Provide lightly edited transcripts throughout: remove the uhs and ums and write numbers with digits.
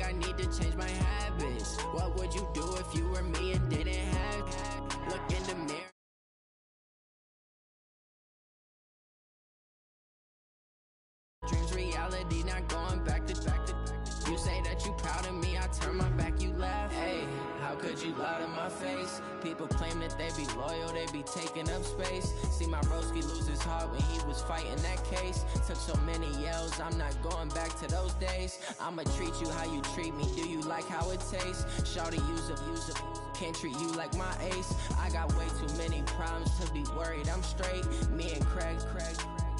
I need to change my habits. What would you do if you were me and didn't have? Look in the mirror. Dreams reality, not going back to. You say that you proud of me, I turn my back, you laugh. Hey, how could you lie to my face? People claim that they be loyal, they be taking up space. See my broski lose his heart when he was fighting that case. Took so many yells, I'm not going back to those days. I'ma treat you how you treat me, do you like how it tastes? Shawty, use up, can't treat you like my ace. I got way too many problems to be worried, I'm straight. Me and Craig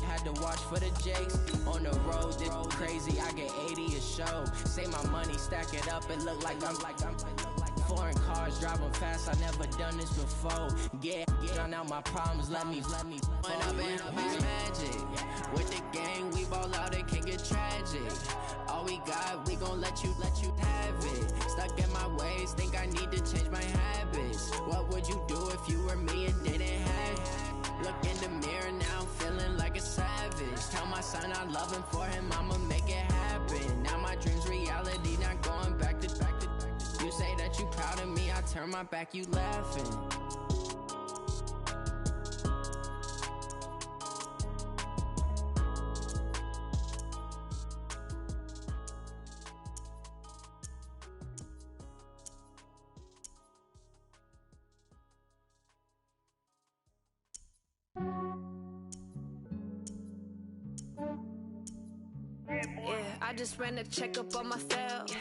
had to watch for the Jakes. On the road, this crazy, I get 80 a show. Say my money, stack it up, it look like I'm foreign cars, driving fast, I never done this before. Get drown out my problems, let me When up and up is magic. With the gang, we ball out, it can get tragic. All we got, we gon' let you have it. Stuck in my ways, think I need to change my habits. What would you do if you were me and didn't have? Look in the mirror now, I'm feeling like a savage. Tell my son I love him, for him I'ma make it happen. Now my dreams reality, not going back to. You say that you proud of me, I turn my back, you laughing. I just ran a checkup on myself.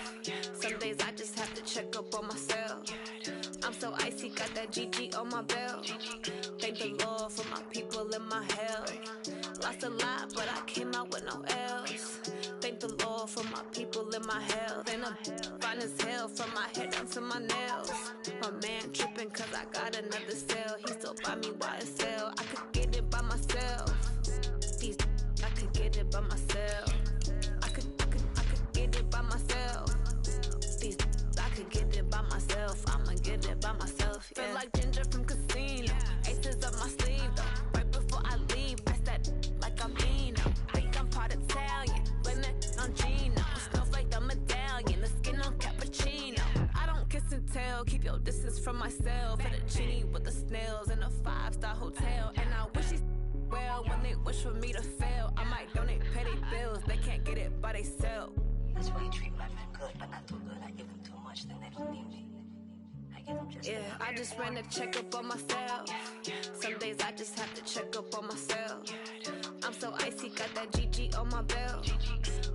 Some days I just have to check up on myself. I'm so icy, got that GG on my belt. Thank the Lord for my people in my health. Lost a lot, but I came out with no L's. Thank the Lord for my people in my health. And I'm fine as hell from my head down to my nails. My man tripping cause I got another cell. He still buy me YSL. I could get it by myself. I could get it by myself. I could get it by myself. I could get it by myself. I'ma get it by myself. Yeah. Feel like Ginger from Casino. Aces up my sleeve though. Right before I leave, I said like I'm Dino. Think I'm part Italian. Blame it on Gino. Snowflake the medallion. The skin on cappuccino. I don't kiss and tell. Keep your distance from myself. Fettuccine with the snails in a 5-star hotel. And I wish he's well when they wish for me to fail. I might donate, pay their bills. They can't get it by they self. That's why you treat my men good, but not too good. I give them too much, then they don't need me. I give them just I just ran a checkup on myself. Some days I just have to check up on myself. I'm so icy, got that GG on my belt.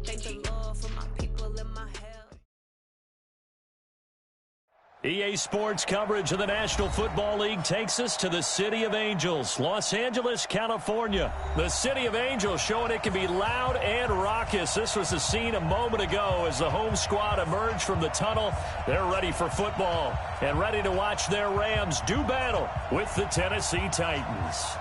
Thank the Lord for my people in my health. EA Sports coverage of the National Football League takes us to the City of Angels, Los Angeles, California. The City of Angels showing it can be loud and raucous. This was the scene a moment ago as the home squad emerged from the tunnel. They're ready for football and ready to watch their Rams do battle with the Tennessee Titans.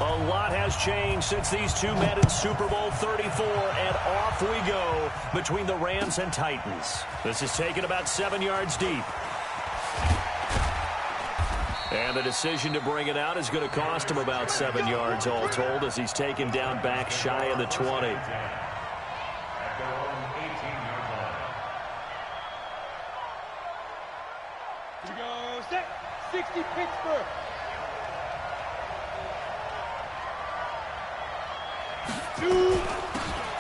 A lot has changed since these two met in Super Bowl 34, and off we go between the Rams and Titans. This is taken about 7 yards deep. And the decision to bring it out is going to cost him about 7 yards all told as he's taken down back shy of the 20. Here we go, set, 60 Pittsburgh.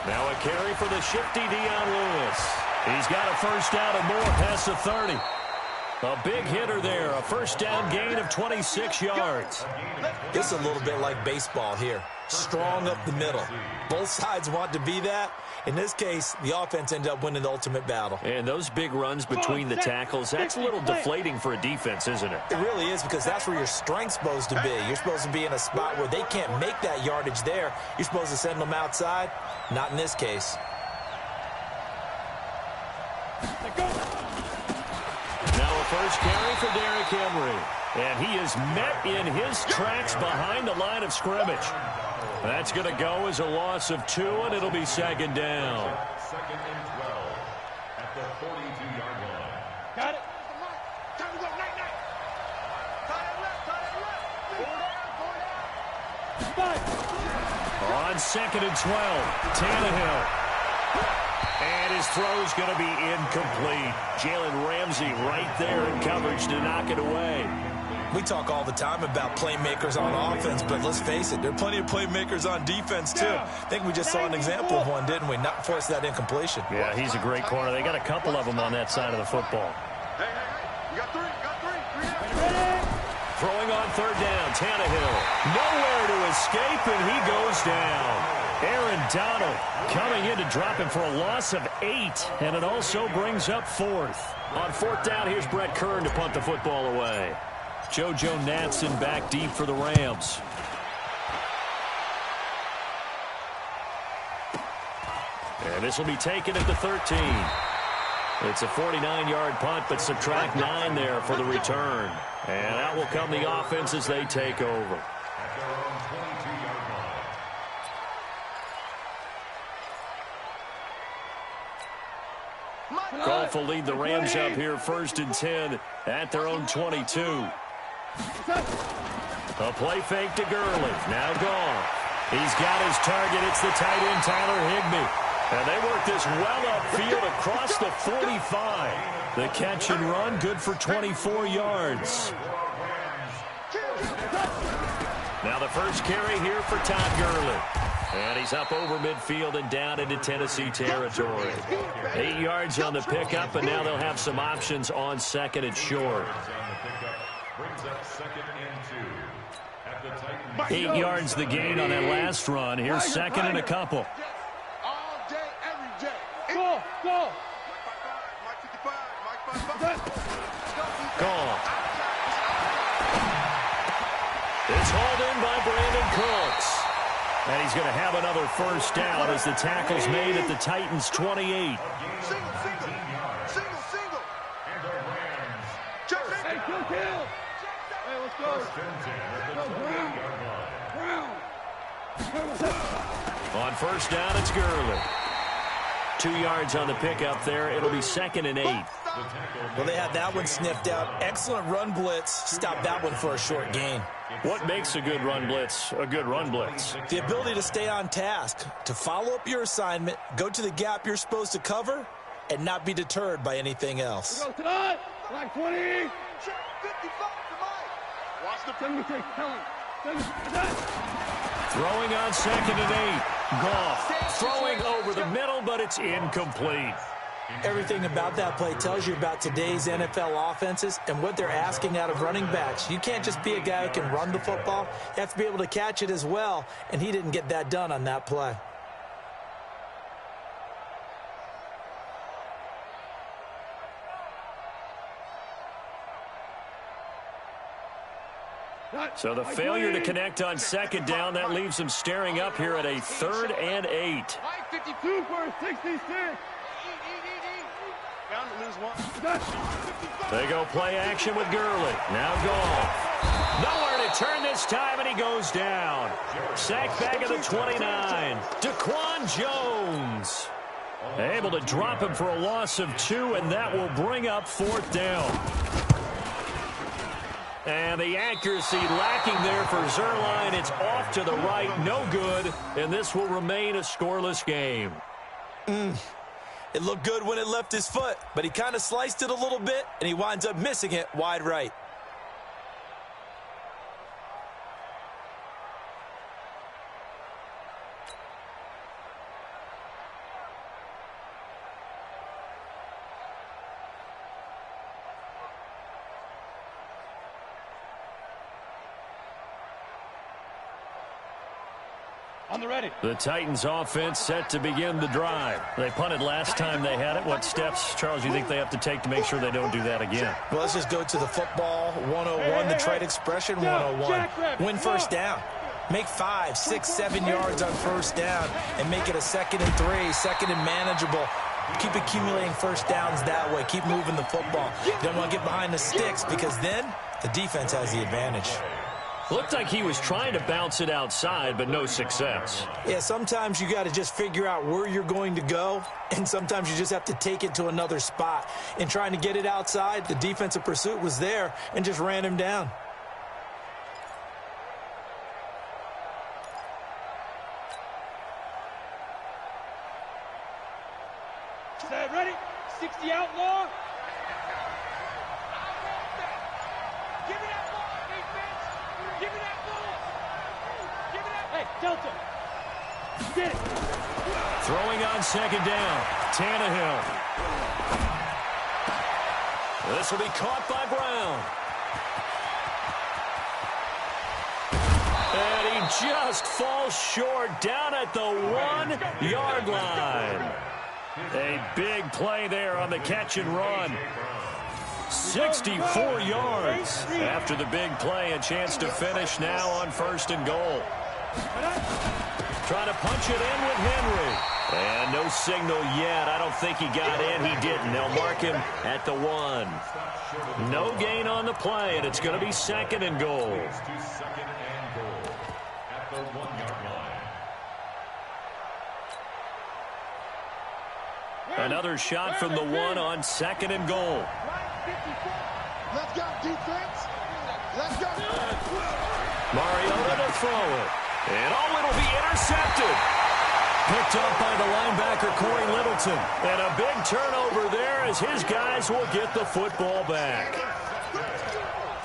Now a carry for the shifty Dion Lewis. He's got a first down and more past the 30. A big hitter there, a first down gain of 26 yards. This is a little bit like baseball here. Strong up the middle. Both sides want to be that. In this case, the offense ended up winning the ultimate battle. And those big runs between the tackles, that's a little deflating for a defense, isn't it? It really is, because that's where your strength's supposed to be. You're supposed to be in a spot where they can't make that yardage there. You're supposed to send them outside. Not in this case. Now a first carry for Derrick Henry. And he is met in his tracks behind the line of scrimmage. That's going to go as a loss of 2, and it'll be second down. Second and 12 at the 42-yard line. Got it. Time to go, night. Tie it left. on 2nd and 12. Tannehill. And his throw's going to be incomplete. Jalen Ramsey right there in coverage to knock it away. We talk all the time about playmakers on offense, but let's face it, there are plenty of playmakers on defense, too. I think we just saw an example of one, didn't we? Not force that incompletion. Yeah, he's a great corner. They got a couple of them on that side of the football. Hey, you got three. Throwing on 3rd down, Tannehill. Nowhere to escape, and he goes down. Aaron Donald coming in to drop him for a loss of 8, and it also brings up 4th. On 4th down, here's Brett Kern to punt the football away. JoJo Natson back deep for the Rams. And this will be taken at the 13. It's a 49-yard punt, but subtract 9 there for the return. And out will come the offense as they take over. Goff will lead the Rams up here 1st and 10 at their own 22. A play fake to Gurley. Now Goff. He's got his target. It's the tight end, Tyler Higbee. And they work this well upfield across the 45. The catch and run, good for 24 yards. Now the first carry here for Todd Gurley. And he's up over midfield and down into Tennessee territory. 8 yards on the pickup, and now they'll have some options on 2nd and short. 8 yards the gain on that last run. Here's 2nd and a couple. All day, every day. Go. Goff. It's hauled in by Brandon Cooks. And he's going to have another first down as the tackle's made at the Titans' 28. Single. Hey, kill. Hey, let's go. On 1st down, it's Gurley. 2 yards on the pickup there. It'll be 2nd and 8. Well, they had that one sniffed out. Excellent run blitz. Stop that one for a short gain. What makes a good run blitz a good run blitz? The ability to stay on task, to follow up your assignment, go to the gap you're supposed to cover, and not be deterred by anything else. Go tonight. Like 20. 55 Watch the penalty. Throwing on 2nd and 8. Goff throwing over the middle, but it's incomplete. Everything about that play tells you about today's NFL offenses and what they're asking out of running backs. You can't just be a guy who can run the football. You have to be able to catch it as well, and he didn't get that done on that play. So the failure to connect on 2nd down, that leaves them staring up here at a 3rd and 8. 52 for 66. They go play action with Gurley. Now Goff. Nowhere to turn this time, and he goes down. Sacked back at the 29. Daquan Jones. Able to drop him for a loss of 2, and that will bring up 4th down. And the accuracy lacking there for Zuerlein. It's off to the right, no good, and this will remain a scoreless game. It looked good when it left his foot, but he kind of sliced it a little bit, and he winds up missing it wide right. On the ready. The Titans offense set to begin the drive. They punted last time they had it. What steps, Charles, you think they have to take to make sure they don't do that again? Well, let's just go to the football 101, the trade expression 101. Win first down. Make 5, 6, 7 yards on first down and make it a 2nd and 3, 2nd and manageable. Keep accumulating first downs that way. Keep moving the football. You don't want to get behind the sticks because then the defense has the advantage. Looked like he was trying to bounce it outside, but no success. Yeah, sometimes you got to just figure out where you're going to go, and sometimes you just have to take it to another spot. In trying to get it outside, the defensive pursuit was there and just ran him down. 60 outlaw. Give me that ball, defense. Give me that ball. Give me that. Hey, Delta. Get it. Throwing on second down. Tannehill. This will be caught by Brown. And he just falls short down at the 1-yard line. A big play there on the catch and run. 64 yards. After the big play, a chance to finish now on 1st and goal. Trying to punch it in with Henry. And no signal yet. I don't think he got in. He didn't. They'll mark him at the 1. No gain on the play, and it's going to be 2nd and goal. Another shot from the 1 on 2nd and goal. Let's go, defense. Let's go. Mariota to throw it. And it'll be intercepted. Picked up by the linebacker, Corey Littleton. And a big turnover there as his guys will get the football back.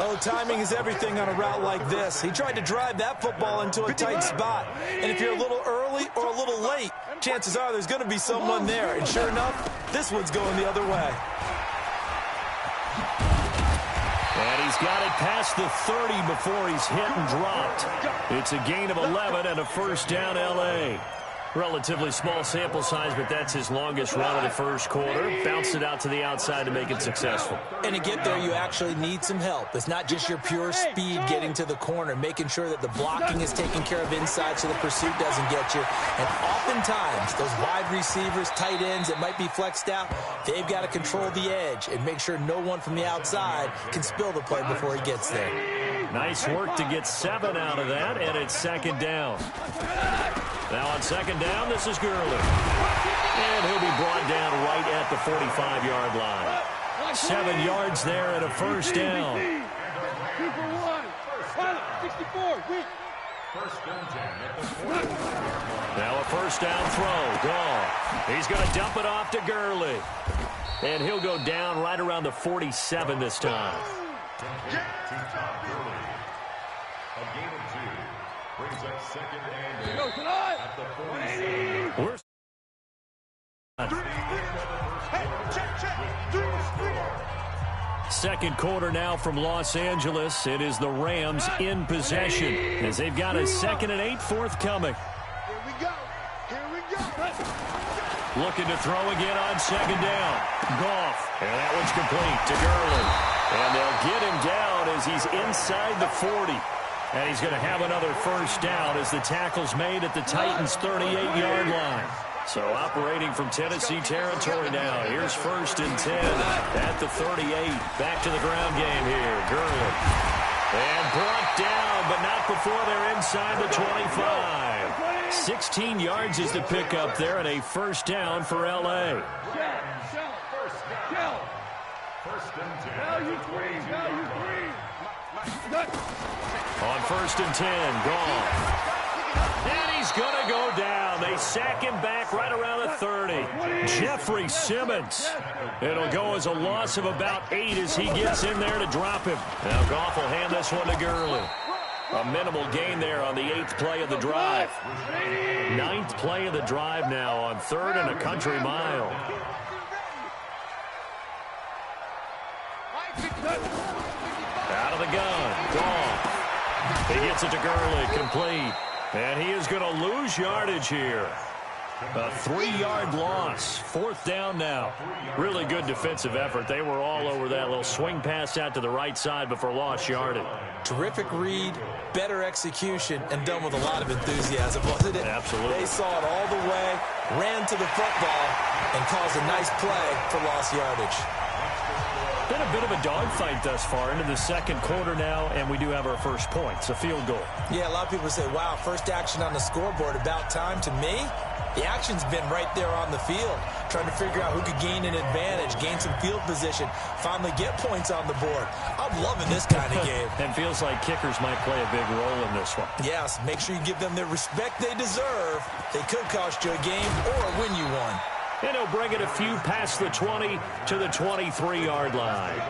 Oh, timing is everything on a route like this. He tried to drive that football into a tight spot. And if you're a little early or a little late, chances are there's going to be someone there. And sure enough, this one's going the other way. And he's got it past the 30 before he's hit and dropped. It's a gain of 11 and a 1st down, L.A. Relatively small sample size, but that's his longest run of the 1st quarter. Bounced it out to the outside to make it successful. And to get there, you actually need some help. It's not just your pure speed getting to the corner, making sure that the blocking is taken care of inside so the pursuit doesn't get you. And oftentimes, those wide receivers, tight ends that might be flexed out, they've got to control the edge and make sure no one from the outside can spill the play before he gets there. Nice work to get 7 out of that, and it's 2nd down. Now on 2nd down, this is Gurley. And he'll be brought down right at the 45-yard line. 7 yards there and a 1st down. 2 for 1. 64. Now a 1st down throw. Gone. He's going to dump it off to Gurley. And he'll go down right around the 47 this time. A gain of 2 brings up 2nd and goal at the 47. Second quarter now from Los Angeles. It is the Rams in possession as they've got a 2nd and 8 forthcoming. Here we go. Here we go. Looking to throw again on 2nd down. Goff. And that one's complete to Gurley. And they'll get him down as he's inside the 40. And he's going to have another 1st down as the tackle's made at the Titans' 38-yard line. So operating from Tennessee territory now. Here's 1st and 10 at the 38. Back to the ground game here. Gurley. And brought down, but not before they're inside the 25. 16 yards is the pickup there and a 1st down for L.A. On 1st and 10, gone. And he's going to go down. They sack him back right around the 30. Jeffrey Simmons. It'll go as a loss of about 8 as he gets in there to drop him. Now Goff will hand this one to Gurley. A minimal gain there on the 8th play of the drive. 9th play of the drive now on 3rd and a country mile. Out of the gun. Goff. He gets it to Gurley. Complete. And he is going to lose yardage here. A 3-yard loss. 4th down now. Really good defensive effort. They were all over that little swing pass out to the right side before lost yardage. Terrific read, better execution, and done with a lot of enthusiasm, wasn't it? Absolutely. They saw it all the way, ran to the football, and caused a nice play for lost yardage. Been a bit of a dogfight thus far into the 2nd quarter now, and we do have our first points, a field goal. Yeah, a lot of people say, wow, first action on the scoreboard, about time. To me, the action's been right there on the field, trying to figure out who could gain an advantage, gain some field position, finally get points on the board. I'm loving this kind of game. And feels like kickers might play a big role in this one. Yes, make sure you give them the respect they deserve. They could cost you a game or win you one. And he'll bring it a few past the 20 to the 23-yard line.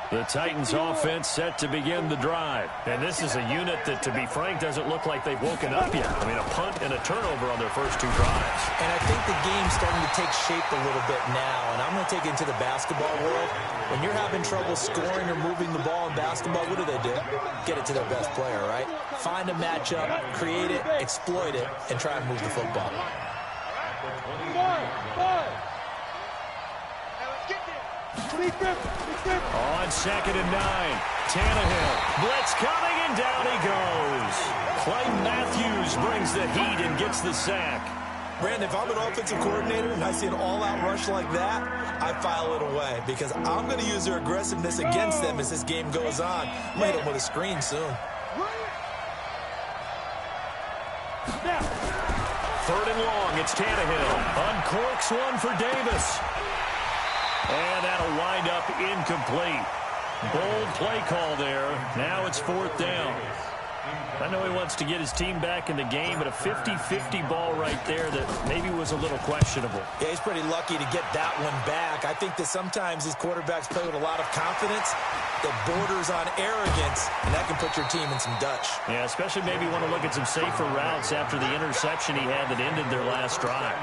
The Titans offense set to begin the drive. And this is a unit that, to be frank, doesn't look like they've woken up yet. I mean, a punt and a turnover on their first two drives. And I think the game's starting to take shape a little bit now. And I'm going to take it into the basketball world. When you're having trouble scoring or moving the ball in basketball, what do? Get it to their best player, right? Find a matchup, create it, exploit it, and try and move the football. On 2nd and 9, Tannehill. Blitz coming, and down he goes. Clay Matthews brings the heat and gets the sack. Brandon, if I'm an offensive coordinator and I see an all-out rush like that, I file it away because I'm going to use their aggressiveness against them as this game goes on. I'm going to hit them with a screen soon. 3rd and long, it's Tannehill. Uncorks one for Davis. And that'll wind up incomplete. Bold play call there. Now it's 4th down. I know he wants to get his team back in the game, but a 50-50 ball right there that maybe was a little questionable. Yeah, he's pretty lucky to get that one back. I think that sometimes these quarterbacks play with a lot of confidence that borders on arrogance, and that can put your team in some Dutch. Yeah, especially maybe want to look at some safer routes after the interception he had that ended their last drive.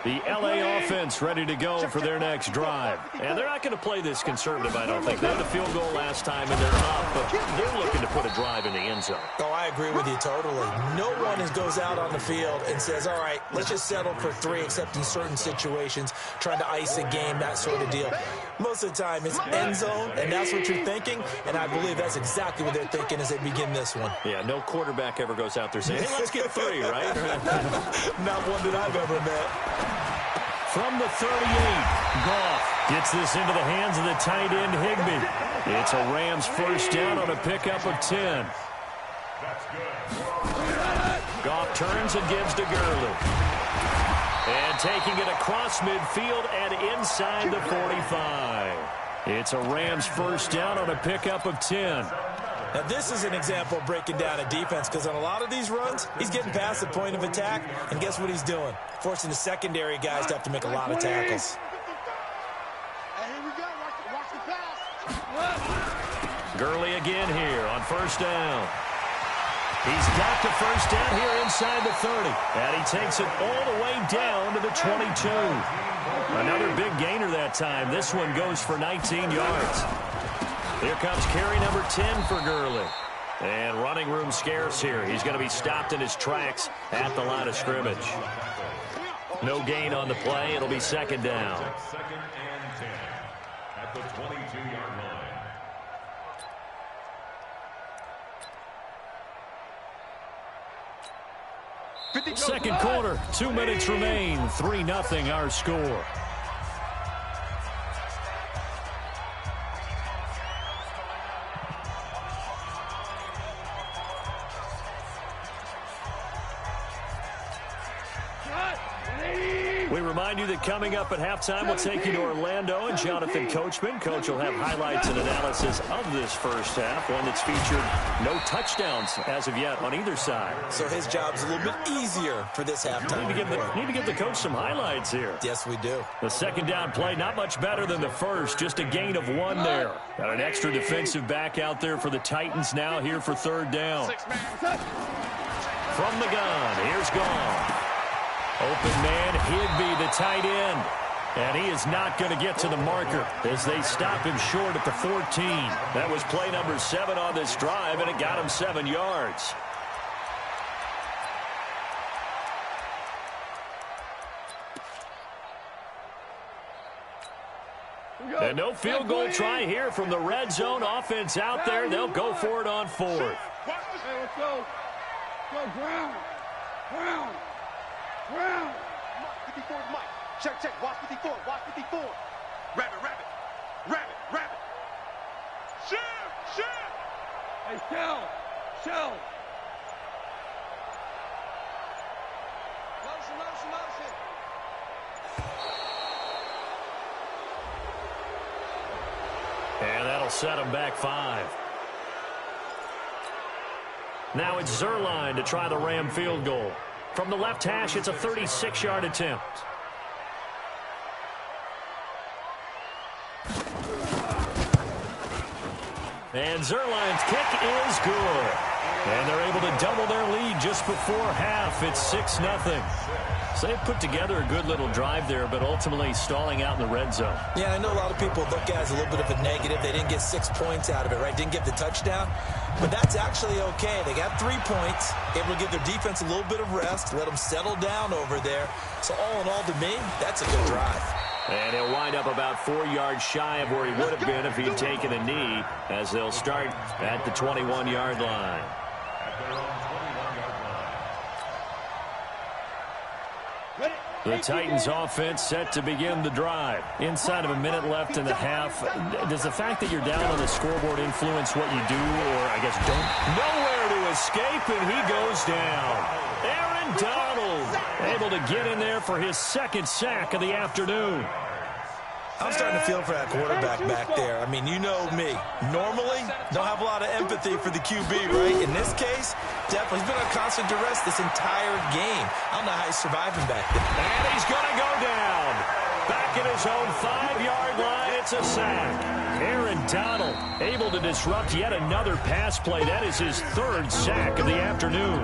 The L.A. offense ready to go for their next drive. And they're not going to play this conservative, I don't think. They had the field goal last time, and they're up, but they're looking to put a drive in the end zone. Oh, I agree with you totally. No one goes out on the field and says, all right, let's just settle for 3, except in certain situations, trying to ice a game, that sort of deal. Most of the time, it's end zone, and that's what you're thinking, and I believe that's exactly what they're thinking as they begin this one. Yeah, no quarterback ever goes out there saying, hey, let's get 3, right? Not one that I've ever met. From the 38, Goff gets this into the hands of the tight end, Higbee. It's a Rams first down on a pickup of 10. Goff turns and gives to Gurley. And taking it across midfield and inside the 45. It's a Rams first down on a pickup of 10. Now, this is an example of breaking down a defense because on a lot of these runs, he's getting past the point of attack, and guess what he's doing? Forcing the secondary guys to have to make a lot of tackles. And here we go. Watch the pass. Gurley again here on first down. He's got the first down here inside the 30, and he takes it all the way down to the 22. Another big gainer that time. This one goes for 19 yards. Here comes carry number 10 for Gurley. And running room scarce here. He's going to be stopped in his tracks at the line of scrimmage. No gain on the play. It'll be 2nd down. 2nd and 10 at the 22-yard line. Second quarter, 2 minutes remain. 3-0 our score. We remind you that coming up at halftime, we'll take you to Orlando and Jonathan Coachman. Coach will have highlights and analysis of this first half, one that's featured no touchdowns as of yet on either side. So his job's a little bit easier for this halftime. Need to give the coach some highlights here. Yes, we do. The second down play, not much better than the first, just a gain of 1 there. Got an extra defensive back out there for the Titans now here for 3rd down. From the gun, here's Goff. Open man, Higbee, the tight end. And he is not going to get to the marker as they stop him short at the 14. That was play number 7 on this drive, and it got him 7 yards. And no field goal try here from the red zone offense out there. They'll go for it on 4th. Hey, let's go. Go, ground. Ground. Ground. 54 is Mike. Check, check. Watch 54. Watch 54. Rabbit, rabbit. Rabbit, rabbit. Shift, shift. Hey, shell. Shell. Motion, motion, motion. That'll set them back 5. Now it's Zuerlein to try the Ram field goal. From the left hash, it's a 36-yard attempt. And Zuerlein's kick is good. And they're able to double their lead just before half. It's 6-0. So they put together a good little drive there, but ultimately stalling out in the red zone. Yeah, I know a lot of people look at it as a little bit of a negative. They didn't get 6 points out of it, right? Didn't get the touchdown. But that's actually okay. They got 3 points, able to give their defense a little bit of rest, let them settle down over there. So all in all, to me, that's a good drive. And he'll wind up about 4 yards shy of where he would have been if he'd taken a knee, as they'll start at the 21-yard line. The Titans offense set to begin the drive. Inside of a minute left in the half. Does the fact that you're down on the scoreboard influence what you do, or I guess don't? Nowhere to escape, and he goes down. Aaron Donald able to get in there for his 2nd sack of the afternoon. I'm starting to feel for that quarterback back there. I mean, you know me. Normally, don't have a lot of empathy for the QB, right? In this case, definitely. He's been on constant duress this entire game. I don't know how he's surviving back there. And he's going to go down. Back at his own 5-yard line, it's a sack. Aaron Donald able to disrupt yet another pass play. That is his 3rd sack of the afternoon.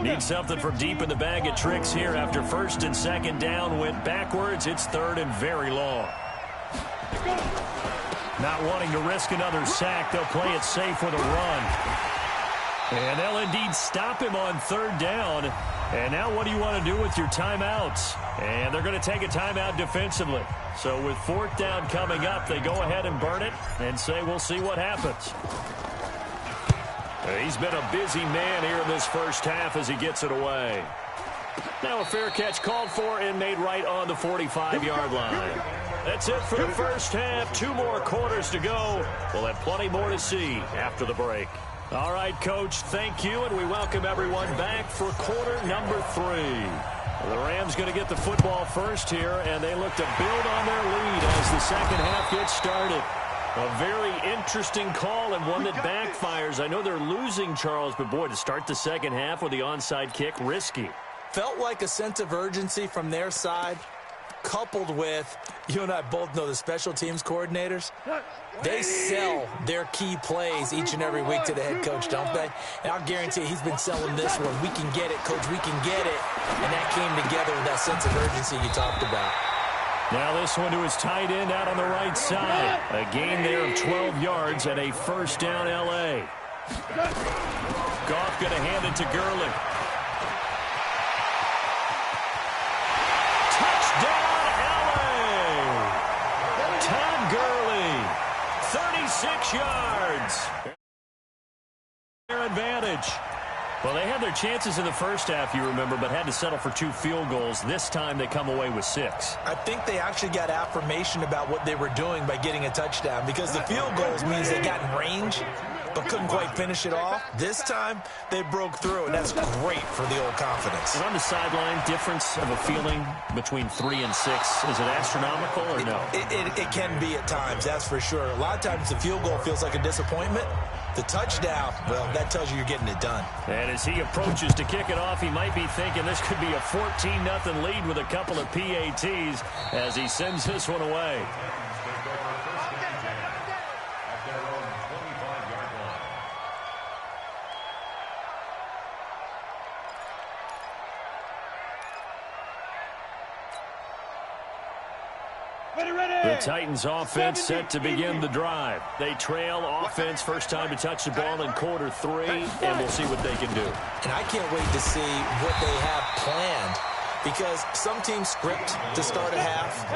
Need something from deep in the bag of tricks here after 1st and 2nd down went backwards. It's 3rd and very long. Not wanting to risk another sack, they'll play it safe with a run. And they'll indeed stop him on 3rd down. And now what do you want to do with your timeouts? And they're going to take a timeout defensively. So with 4th down coming up, they go ahead and burn it and say we'll see what happens. He's been a busy man here in this first half as he gets it away. Now a fair catch called for and made right on the 45-yard line. That's it for the first half. 2 more quarters to go. We'll have plenty more to see after the break. All right, Coach, thank you, and we welcome everyone back for quarter number 3. The Rams going to get the football first here, and they look to build on their lead as the second half gets started. A very interesting call and one that backfires. I know they're losing, Charles, but boy, to start the second half with the onside kick, risky. Felt like a sense of urgency from their side, coupled with, you and I both know the special teams coordinators. They sell their key plays each and every week to the head coach, don't they? And I'll guarantee you he's been selling this one. We can get it, Coach, we can get it. And that came together with that sense of urgency you talked about. Now this one to his tight end out on the right side. A gain there of 12 yards and a 1st down L.A. Goff going to hand it to Gurley. Touchdown L.A. Todd Gurley, 36 yards. Their advantage. Well, they had their chances in the first half, you remember, but had to settle for 2 field goals. This time they come away with 6. I think they actually got affirmation about what they were doing by getting a touchdown, because the field goals means they got in range but couldn't quite finish it off. This time they broke through, and that's great for the old confidence. And on the sideline, difference of a feeling between 3 and 6, is it astronomical or no? It can be at times, that's for sure. A lot of times the field goal feels like a disappointment. The touchdown, well, that tells you you're getting it done. And as he approaches to kick it off, he might be thinking this could be a 14-0 lead with a couple of PATs as he sends this one away. The Titans offense set to begin the drive. They trail offense first time to touch the ball in quarter 3, and we'll see what they can do. And I can't wait to see what they have planned, because some teams script to start a half.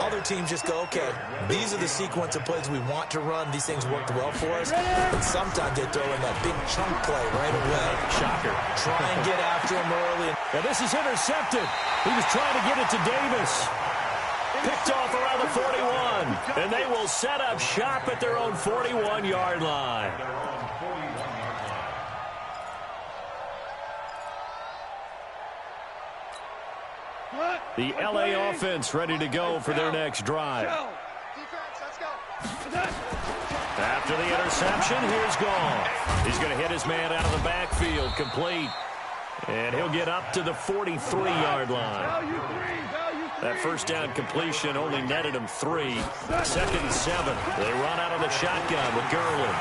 Other teams just go, okay, these are the sequence of plays we want to run. These things worked well for us. And sometimes they throw in that big chunk play right away. Shocker. Try and get after him early. Now this is intercepted. He was trying to get it to Davis. Picked off around the 41, and they will set up shop at their own 41-yard line. The L.A. offense ready to go for their next drive. Defense, let's go. After the interception, here's Goff. He's going to hit his man out of the backfield, complete. And he'll get up to the 43-yard line. That first down completion only netted him 3. 2nd and 7. They run out of the shotgun with Gurley.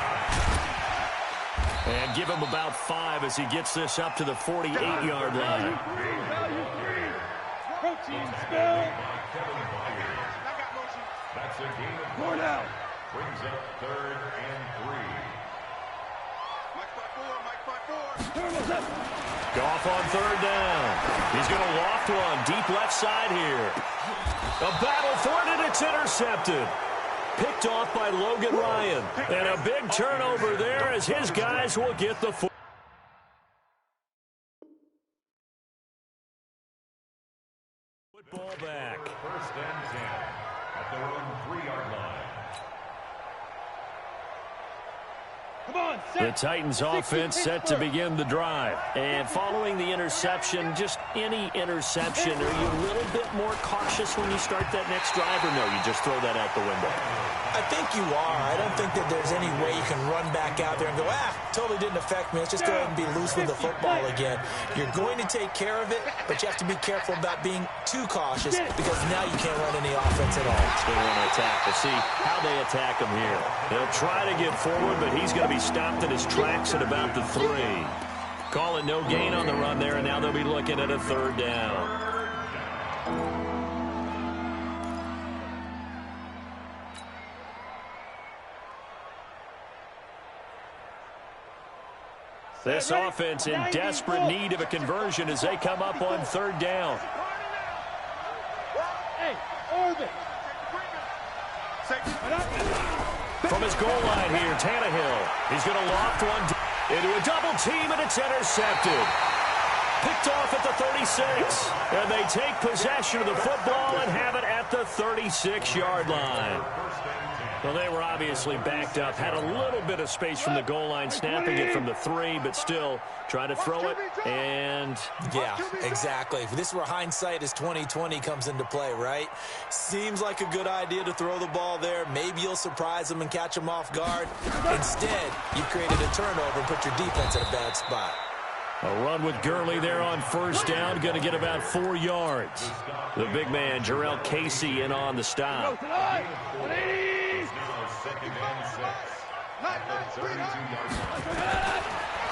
And give him about 5 as he gets this up to the 48-yard line. Protein spill. That's a game of 4 down. Brings up 3rd and 3. Mike front 4. Goff on 3rd down. He's going to loft one deep left side here. A battle for it, and it's intercepted. Picked off by Logan Ryan. And a big turnover there as his guys will get the football back. 1st and 10 at their own 3-yard line. The Titans offense set to begin the drive. And following the interception, just any interception, are you a little bit more cautious when you start that next drive, or no, you just throw that out the window? I think you are. I don't think that there's any way you can run back out there and go, totally didn't affect me. Let's just go ahead and be loose with the football again. You're going to take care of it, but you have to be careful about being too cautious because now you can't run any offense at all. They want to attack. We'll see how they attack him here. They'll try to get forward, but he's going to be stopped in his tracks at about the 3. Call it no gain on the run there, and now they'll be looking at a 3rd down. This offense in desperate need of a conversion as they come up on 3rd down. Hey, Orbit. From his goal line here, Tannehill. He's going to loft one into a double team, and it's intercepted. Picked off at the 36. And they take possession of the football and have it at the 36-yard line. Well, they were obviously backed up, had a little bit of space from the goal line, snapping it from the 3, but still trying to throw it, and... Yeah, exactly. If this were hindsight as 2020 comes into play, right? Seems like a good idea to throw the ball there. Maybe you'll surprise them and catch them off guard. Instead, you created a turnover and put your defense in a bad spot. A run with Gurley there on 1st down, going to get about 4 yards. The big man, Jarrell Casey, in on the stop.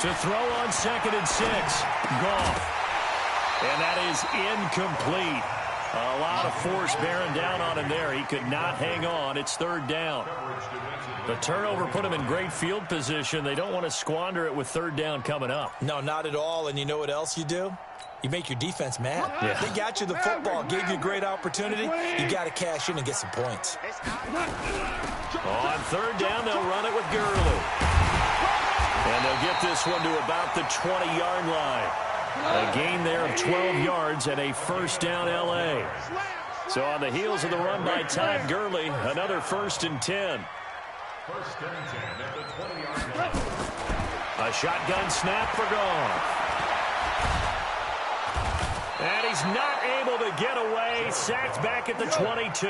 To throw on 2nd and 6, Goff. And that is incomplete. A lot of force bearing down on him there. He could not hang on. It's 3rd down. The turnover put him in great field position. They don't want to squander it with 3rd down coming up. No, not at all. And you know what else you do? You make your defense mad. Yeah. They got you the football, gave you a great opportunity. You got to cash in and get some points. On 3rd down, they'll run it with Gurley. And they'll get this one to about the 20-yard line. A gain there of 12 yards and a 1st down L.A. So on the heels of the run by Todd Gurley, another 1st and 10. 1st and 10 at the 20-yard line. A shotgun snap for Goff. And he's not able to get away. Sacked back at the 22.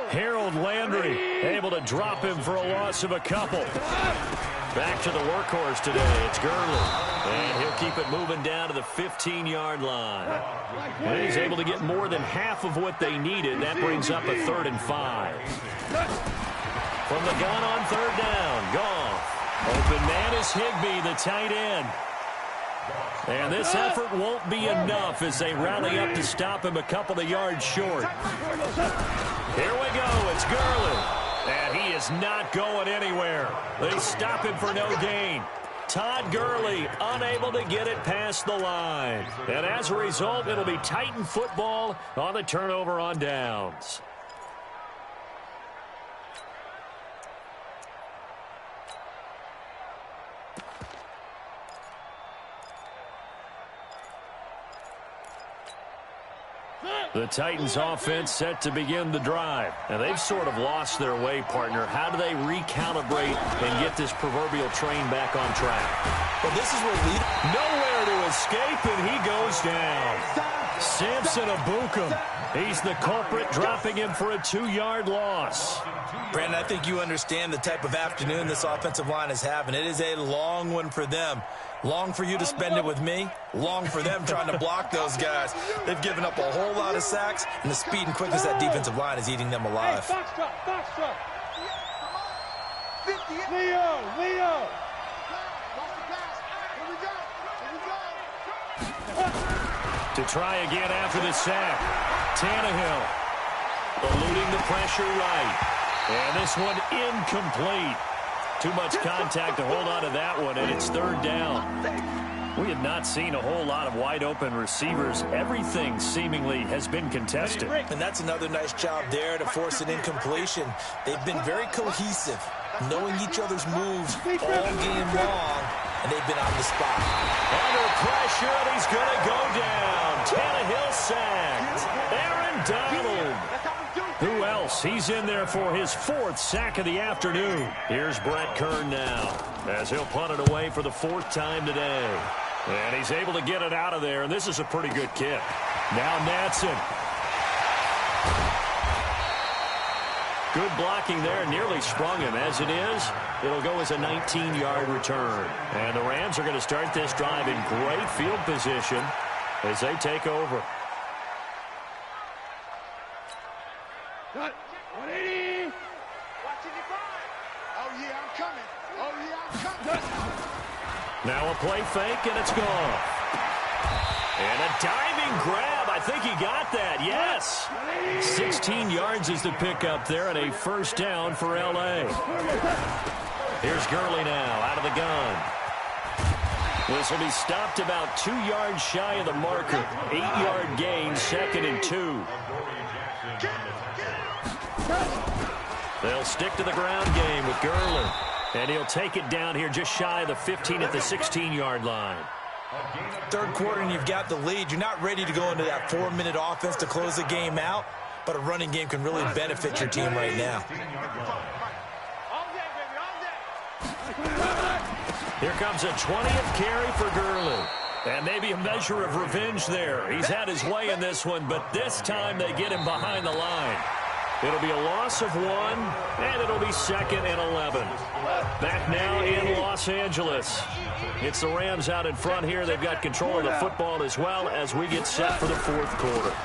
Harold Landry able to him for a loss of a couple. Back to the workhorse today. It's Gurley. And he'll keep it moving down to the 15-yard line. And he's able to get more than half of what they needed. That brings up a 3rd and 5. From the gun on 3rd down, Goff. Open man is Higbee, the tight end. And this effort won't be enough as they rally up to stop him a couple of yards short. Here we go. It's Gurley. And he is not going anywhere. They stop him for no gain. Todd Gurley unable to get it past the line. And as a result, it'll be Titan football on the turnover on downs. The Titans offense set to begin the drive. And they've sort of lost their way, partner. How do they recalibrate and get this proverbial train back on track? Well, this is where nowhere to his escape, and he goes down. Samson Ebukam. He's the culprit, dropping him for a 2-yard loss. Brandon, I think you understand the type of afternoon this offensive line is having. It is a long one for them. Long for you to spend it with me. Long for them trying to block those guys. They've given up a whole lot of sacks, and the speed and quickness of that defensive line is eating them alive. Hey, box drop. Leo. To try again after the sack. Tannehill eluding the pressure right. And this one incomplete. Too much contact to hold on to that one, and it's 3rd down. We have not seen a whole lot of wide-open receivers. Everything seemingly has been contested. And that's another nice job there to force an incompletion. They've been very cohesive, knowing each other's moves all game long, and they've been on the spot. Under pressure, and he's going to go down. Tannehill sacked. Aaron Donald. Who else? He's in there for his 4th sack of the afternoon. Here's Brett Kern now, as he'll punt it away for the 4th time today. And he's able to get it out of there, and this is a pretty good kick. Now Natson. Good blocking there, nearly sprung him. As it is, it'll go as a 19-yard return. And the Rams are going to start this drive in great field position as they take over. Got 180. Watching it fire. Oh, yeah, I'm coming. Now a play fake, and it's gone. And a diving grab. I think he got that. Yes. 16 yards is the pickup there, and a 1st down for L.A. Here's Gurley now out of the gun. This will be stopped about 2 yards shy of the marker. 8-yard gain, 2nd and 2. They'll stick to the ground game with Gurley. And he'll take it down here just shy of the 15 at the 16-yard line. 3rd quarter, and you've got the lead. You're not ready to go into that 4-minute offense to close the game out, but a running game can really benefit your team right now. Here comes a 20th carry for Gurley. And maybe a measure of revenge there. He's had his way in this one, but this time they get him behind the line. It'll be a loss of 1, and it'll be 2nd and 11. Back now in Los Angeles. It's the Rams out in front here. They've got control of the football as well as we get set for the 4th quarter.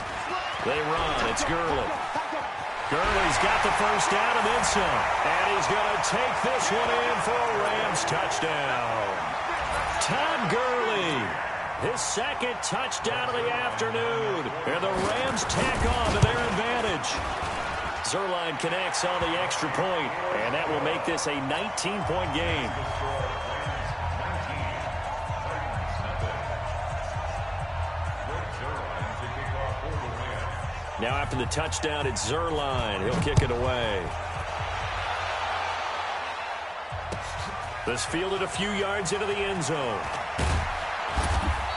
They run. It's Gurley. Gurley's got the 1st down and then some. And he's going to take this one in for a Rams touchdown. Todd Gurley. His 2nd touchdown of the afternoon. And the Rams tack on to their advantage. Zuerlein connects on the extra point, and that will make this a 19-point game. Now after the touchdown, it's Zuerlein. He'll kick it away. This fielded a few yards into the end zone.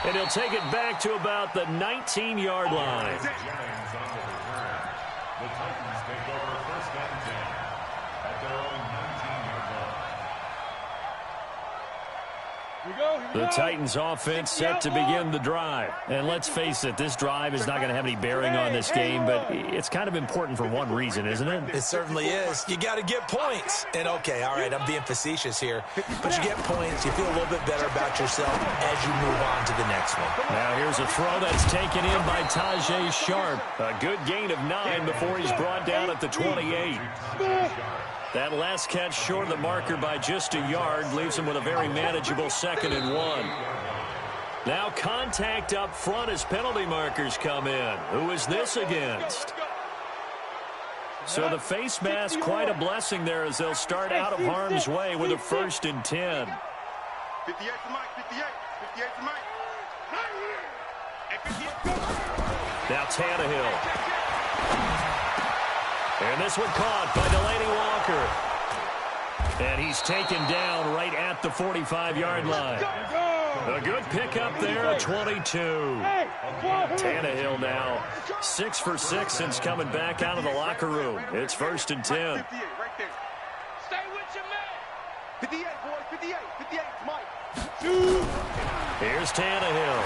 And he'll take it back to about the 19-yard line. The Titans take over 1st and 10 at their own 19-yard line. The Titans offense set to begin the drive. And let's face it, this drive is not going to have any bearing on this game, but it's kind of important for one reason, isn't it? It certainly is. You got to get points. And okay, all right, I'm being facetious here, but you get points, you feel a little bit better about yourself as you move on to the next one. Now here's a throw that's taken in by Tajae Sharpe. A good gain of 9 before he's brought down at the 28. That last catch short of the marker by just a yard leaves him with a very manageable 2nd and 1. Now contact up front as penalty markers come in. Who is this against? So the face mask, quite a blessing there as they'll start out of harm's way with a 1st and 10. 58 for Mike, 58 for Mike. Now Tannehill. And this one caught by Delaney Walker. And he's taken down right at the 45-yard line. A good pickup there, a 22. Tannehill now 6 for 6 since coming back out of the locker room. It's 1st and 10. 58 right there. Stay with your man. 58, boys, 58, 58, Mike. Here's Tannehill.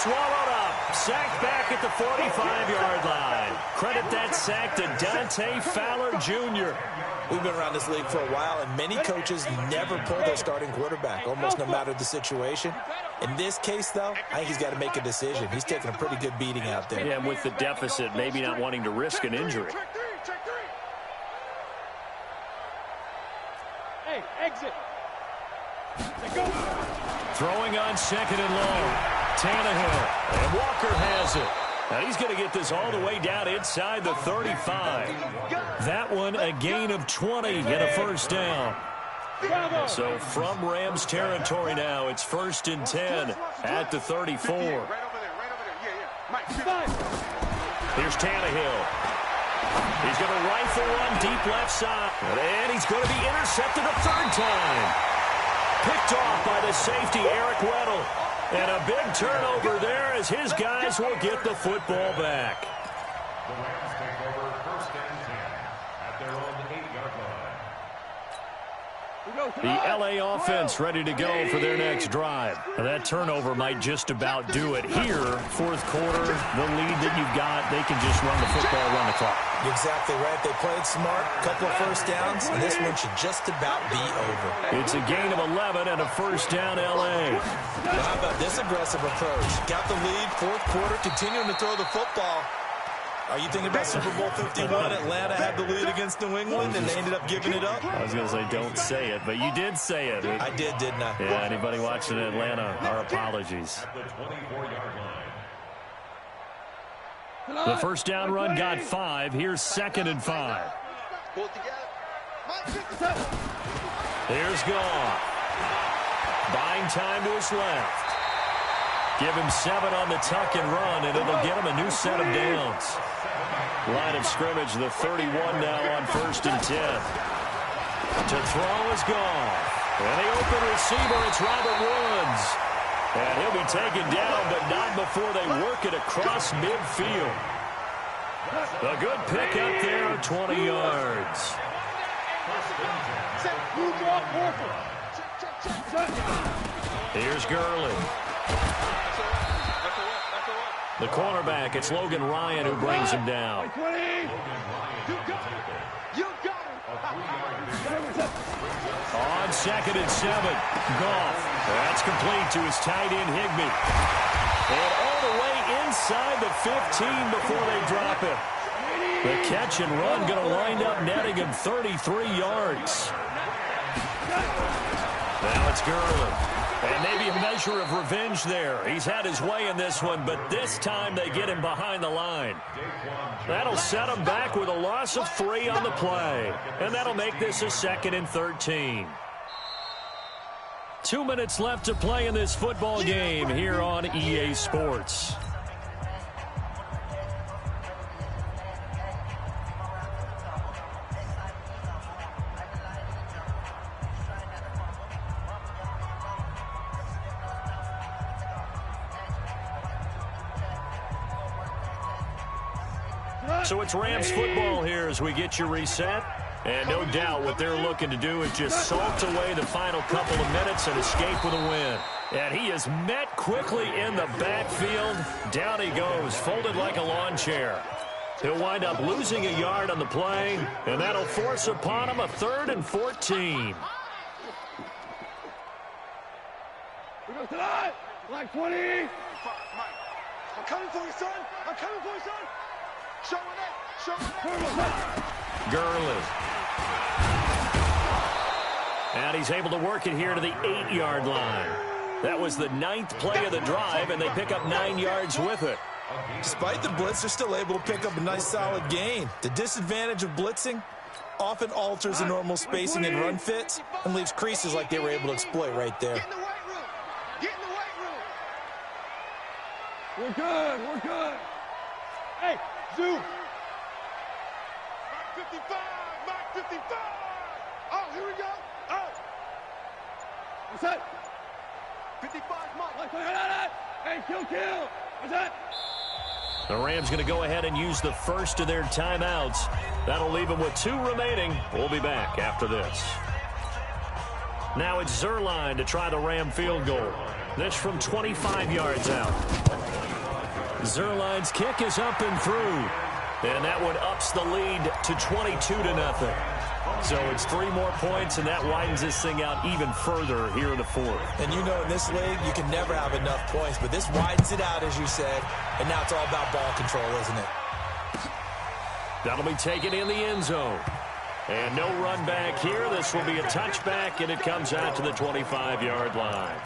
swallowed up. Sacked back at the 45-yard line. Credit that sack to Dante Fowler Jr. We've been around this league for a while, and many coaches never pull their starting quarterback, almost no matter the situation. In this case, though, I think he's got to make a decision. He's taking a pretty good beating out there. Yeah, and with the deficit, maybe not wanting to risk an injury. Hey, exit. Throwing on 2nd and long. Tannehill. And Walker has it. Now he's going to get this all the way down inside the 35. That one a gain of 20 and a first down. So from Rams territory now, it's 1st and 10 at the 34. Here's Tannehill. He's going to rifle one deep left side. And he's going to be intercepted a 3rd time. Picked off by the safety, Eric Weddle. And a big turnover there as his guys will get the football back. The Rams take over 1st and 10 at their own 8-yard line. The L.A. offense ready to go for their next drive. Now that turnover might just about do it here. 4th quarter, the lead that you've got, they can just run the football, run the clock. You're exactly right. They played smart, couple of first downs, and this one should just about be over. It's a gain of 11 and a first down L.A. Well, how about this aggressive approach? Got the lead, 4th quarter, continuing to throw the football. Are you thinking about Super Bowl 51? Atlanta had the lead against New England, and they ended up giving it up? I was going to say, don't say it, but you did say it. I did, didn't I? Yeah, anybody watching Atlanta, our apologies. At the 24-yard line. The first down run got 5. Here's 2nd and 5. Here's Goff. Buying time to his left. Give him 7 on the tuck and run, and it'll get him a new set of downs. Line of scrimmage, the 31 now on 1st and 10. To throw is Goff. And the open receiver, it's Robert Woods. And he'll be taken down, but not before they work it across midfield. A good pick up there, 20 yards. Here's Gurley. The cornerback, it's Logan Ryan who brings him down. On 2nd and 7, Goff. That's complete to his tight end, Higbee. And all the way inside the 15 before they drop it. The catch and run going to wind up netting him 33 yards. Now it's Gurley. And maybe a measure of revenge there. He's had his way in this one, but this time they get him behind the line. That'll set him back with a loss of 3 on the play. And that'll make this a 2nd and 13. 2 minutes left to play in this football game here on EA Sports. So it's Rams football here as we get you reset. And no doubt what they're looking to do is just salt away the final couple of minutes and escape with a win. And he is met quickly in the backfield. Down he goes, folded like a lawn chair. He'll wind up losing a yard on the play, and that'll force upon him a 3rd and 14. We go tonight. Like 20. I'm coming for you, son. I'm coming for you, son. Show it up. Gurley. And he's able to work it here to the 8-yard line. That was the 9th play of the drive, and they pick up 9 yards with it. Despite the blitz, they're still able to pick up a nice solid gain. The disadvantage of blitzing often alters the normal spacing and run fits and leaves creases like they were able to exploit right there. Get in the weight room. Get in the weight room. We're good. We're good. Hey, Zoom. Mark 55. Mark 55. Oh, here we go. Oh. What's that? 55, Mark. Hey, kill. What's that? The Rams going to go ahead and use the first of their timeouts. That'll leave them with 2 remaining. We'll be back after this. Now it's Zuerlein to try the Ram field goal. This from 25 yards out. Zuerlein's kick is up and through. And that one ups the lead to 22-0. So it's 3 more points, and that widens this thing out even further here in the fourth. And you know in this league, you can never have enough points, but this widens it out, as you said, and now it's all about ball control, isn't it? That'll be taken in the end zone. And no run back here. This will be a touchback, and it comes out to the 25-yard line.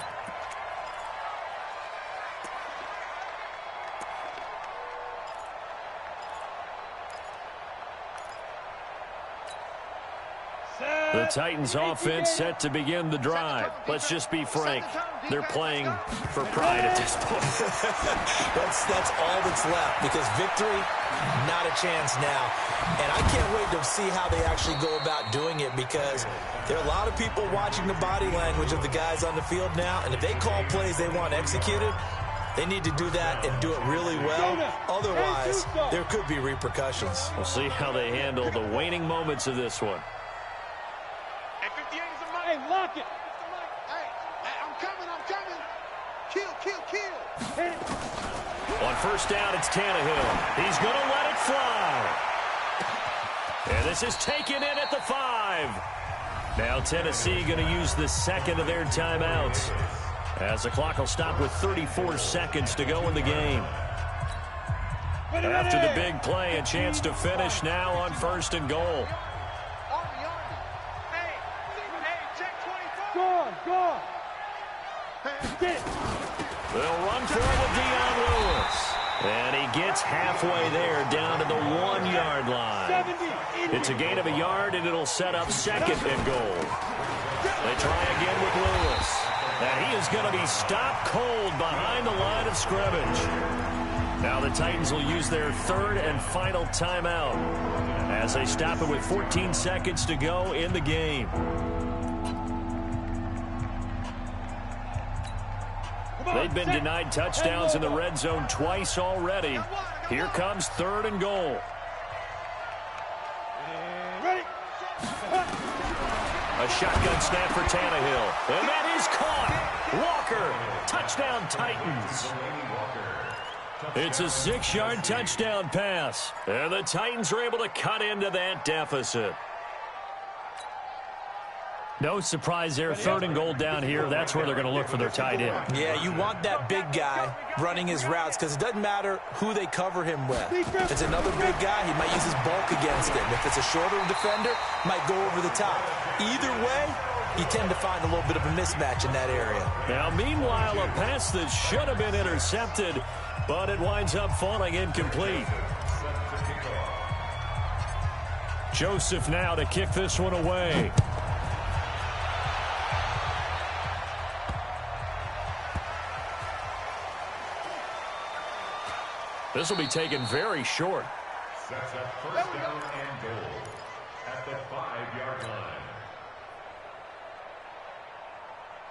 The Titans offense set to begin the drive. Let's just be frank. They're playing for pride at this point. that's all that's left, because victory, not a chance now. And I can't wait to see how they actually go about doing it, because there are a lot of people watching the body language of the guys on the field now, and if they call plays they want executed, they need to do that and do it really well. Otherwise, there could be repercussions. We'll see how they handle the waning moments of this one. Hey, lock it. Hey, I'm coming. Kill. On first down, it's Tannehill. He's going to let it fly. And this is taken in at the 5. Now Tennessee going to use the second of their timeouts, as the clock will stop with 34 seconds to go in the game. After the big play, a chance to finish now on first and goal. Go. They'll run for it with Dion Lewis. And he gets halfway there, down to the 1-yard line. It's a gain of a yard, and it'll set up second and goal. They try again with Lewis. And he is going to be stopped cold behind the line of scrimmage. Now the Titans will use their third and final timeout as they stop it with 14 seconds to go in the game. They've been denied touchdowns in the red zone twice already. Here comes third and goal. A shotgun snap for Tannehill. And that is caught. Walker, touchdown Titans. It's a 6-yard touchdown pass. And the Titans are able to cut into that deficit. No surprise there. Third and goal down here. That's where they're going to look for their tight end. Yeah, you want that big guy running his routes, because it doesn't matter who they cover him with. If it's another big guy, he might use his bulk against him. If it's a shorter defender, might go over the top. Either way, you tend to find a little bit of a mismatch in that area. Now, meanwhile, a pass that should have been intercepted, but it winds up falling incomplete. Joseph now to kick this one away. This will be taken very short. Sets up first down and goal at the 5-yard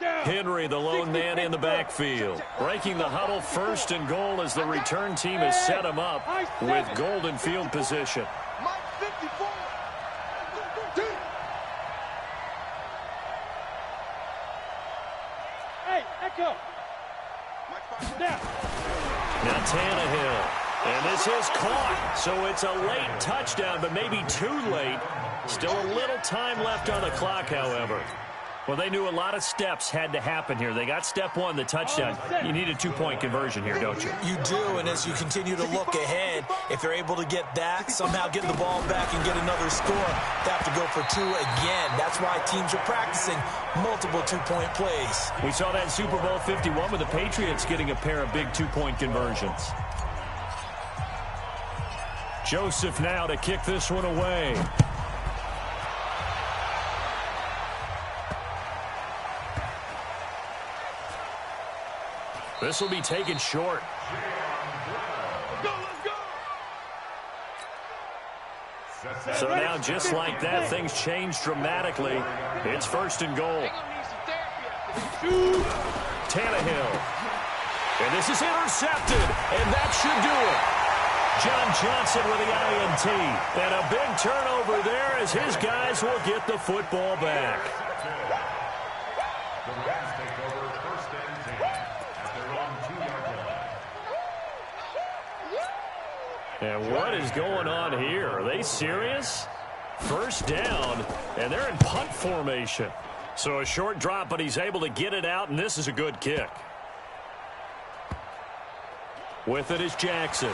line. Henry, the lone man in the backfield. Breaking the huddle, first and goal, as the return team has set him up with golden field position. Hey, Echo. Now Tannehill. And this is caught. So it's a late touchdown, but maybe too late. Still a little time left on the clock, however. Well, they knew a lot of steps had to happen here. They got step one, the touchdown. You need a 2-point conversion here, don't you? You do, and as you continue to look ahead, if they're able to get that, somehow get the ball back and get another score, they have to go for 2 again. That's why teams are practicing multiple 2-point plays. We saw that in Super Bowl 51 with the Patriots getting a pair of big 2-point conversions. Joseph now to kick this one away. This will be taken short. So now, just like that, things change dramatically. It's first and goal. Tannehill. And this is intercepted, and that should do it. John Johnson with the INT. And a big turnover there as his guys will get the football back. The Rams take over first and 10 at their own 2-yard line. And what is going on here? Are they serious? First down, and they're in punt formation. So a short drop, but he's able to get it out, and this is a good kick. With it is Jackson.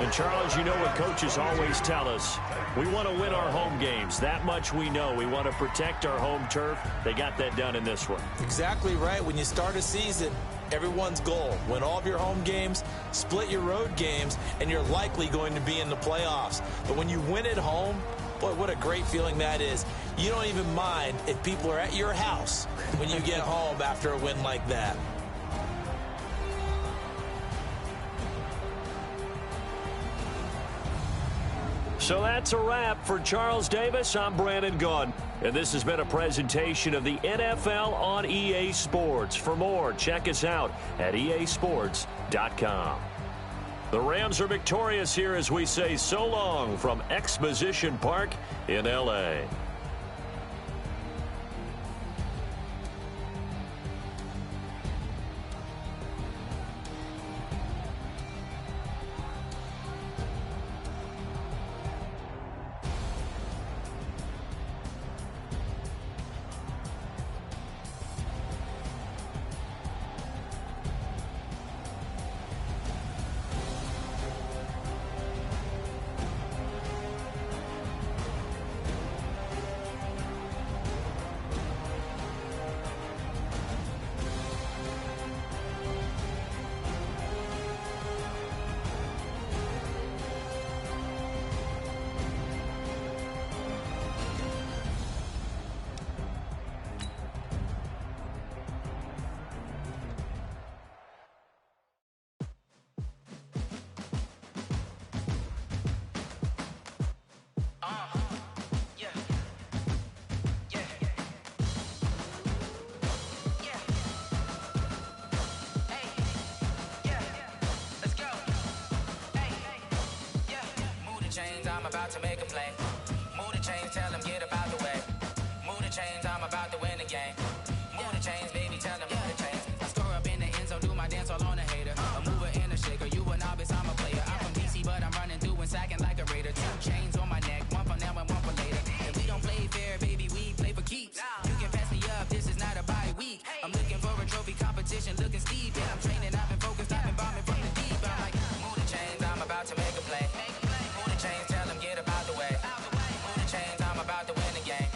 And, Charles, you know what coaches always tell us. We want to win our home games. That much we know. We want to protect our home turf. They got that done in this one. Exactly right. When you start a season, everyone's goal, win all of your home games, split your road games, and you're likely going to be in the playoffs. But when you win at home, boy, what a great feeling that is. You don't even mind if people are at your house when you get home after a win like that. So that's a wrap for Charles Davis. I'm Brandon Gaudin, and this has been a presentation of the NFL on EA Sports. For more, check us out at easports.com. The Rams are victorious here as we say so long from Exposition Park in L.A. I'm about to make a play. Move the chains, tell them get up out the way. Move the chains, I'm about to win the game. Move the chains, baby, tell them move the chains. I score up in the end zone, do my dance all on a hater. A mover and a shaker, you a novice, I'm a player. I'm from DC, but I'm running through and sacking like a raider. 2 chains on my neck, one for now and one for later. And we don't play fair, baby, we play for keeps. You can pass me up, this is not a bye week. I'm looking for a trophy competition, looking steep. And I'm training, I've been focused, I've been bombing from the deep. I'm like, move the chains, I'm about to make a play. Move the chains, tell them get up out the way. Move the chains, I'm about to win the game.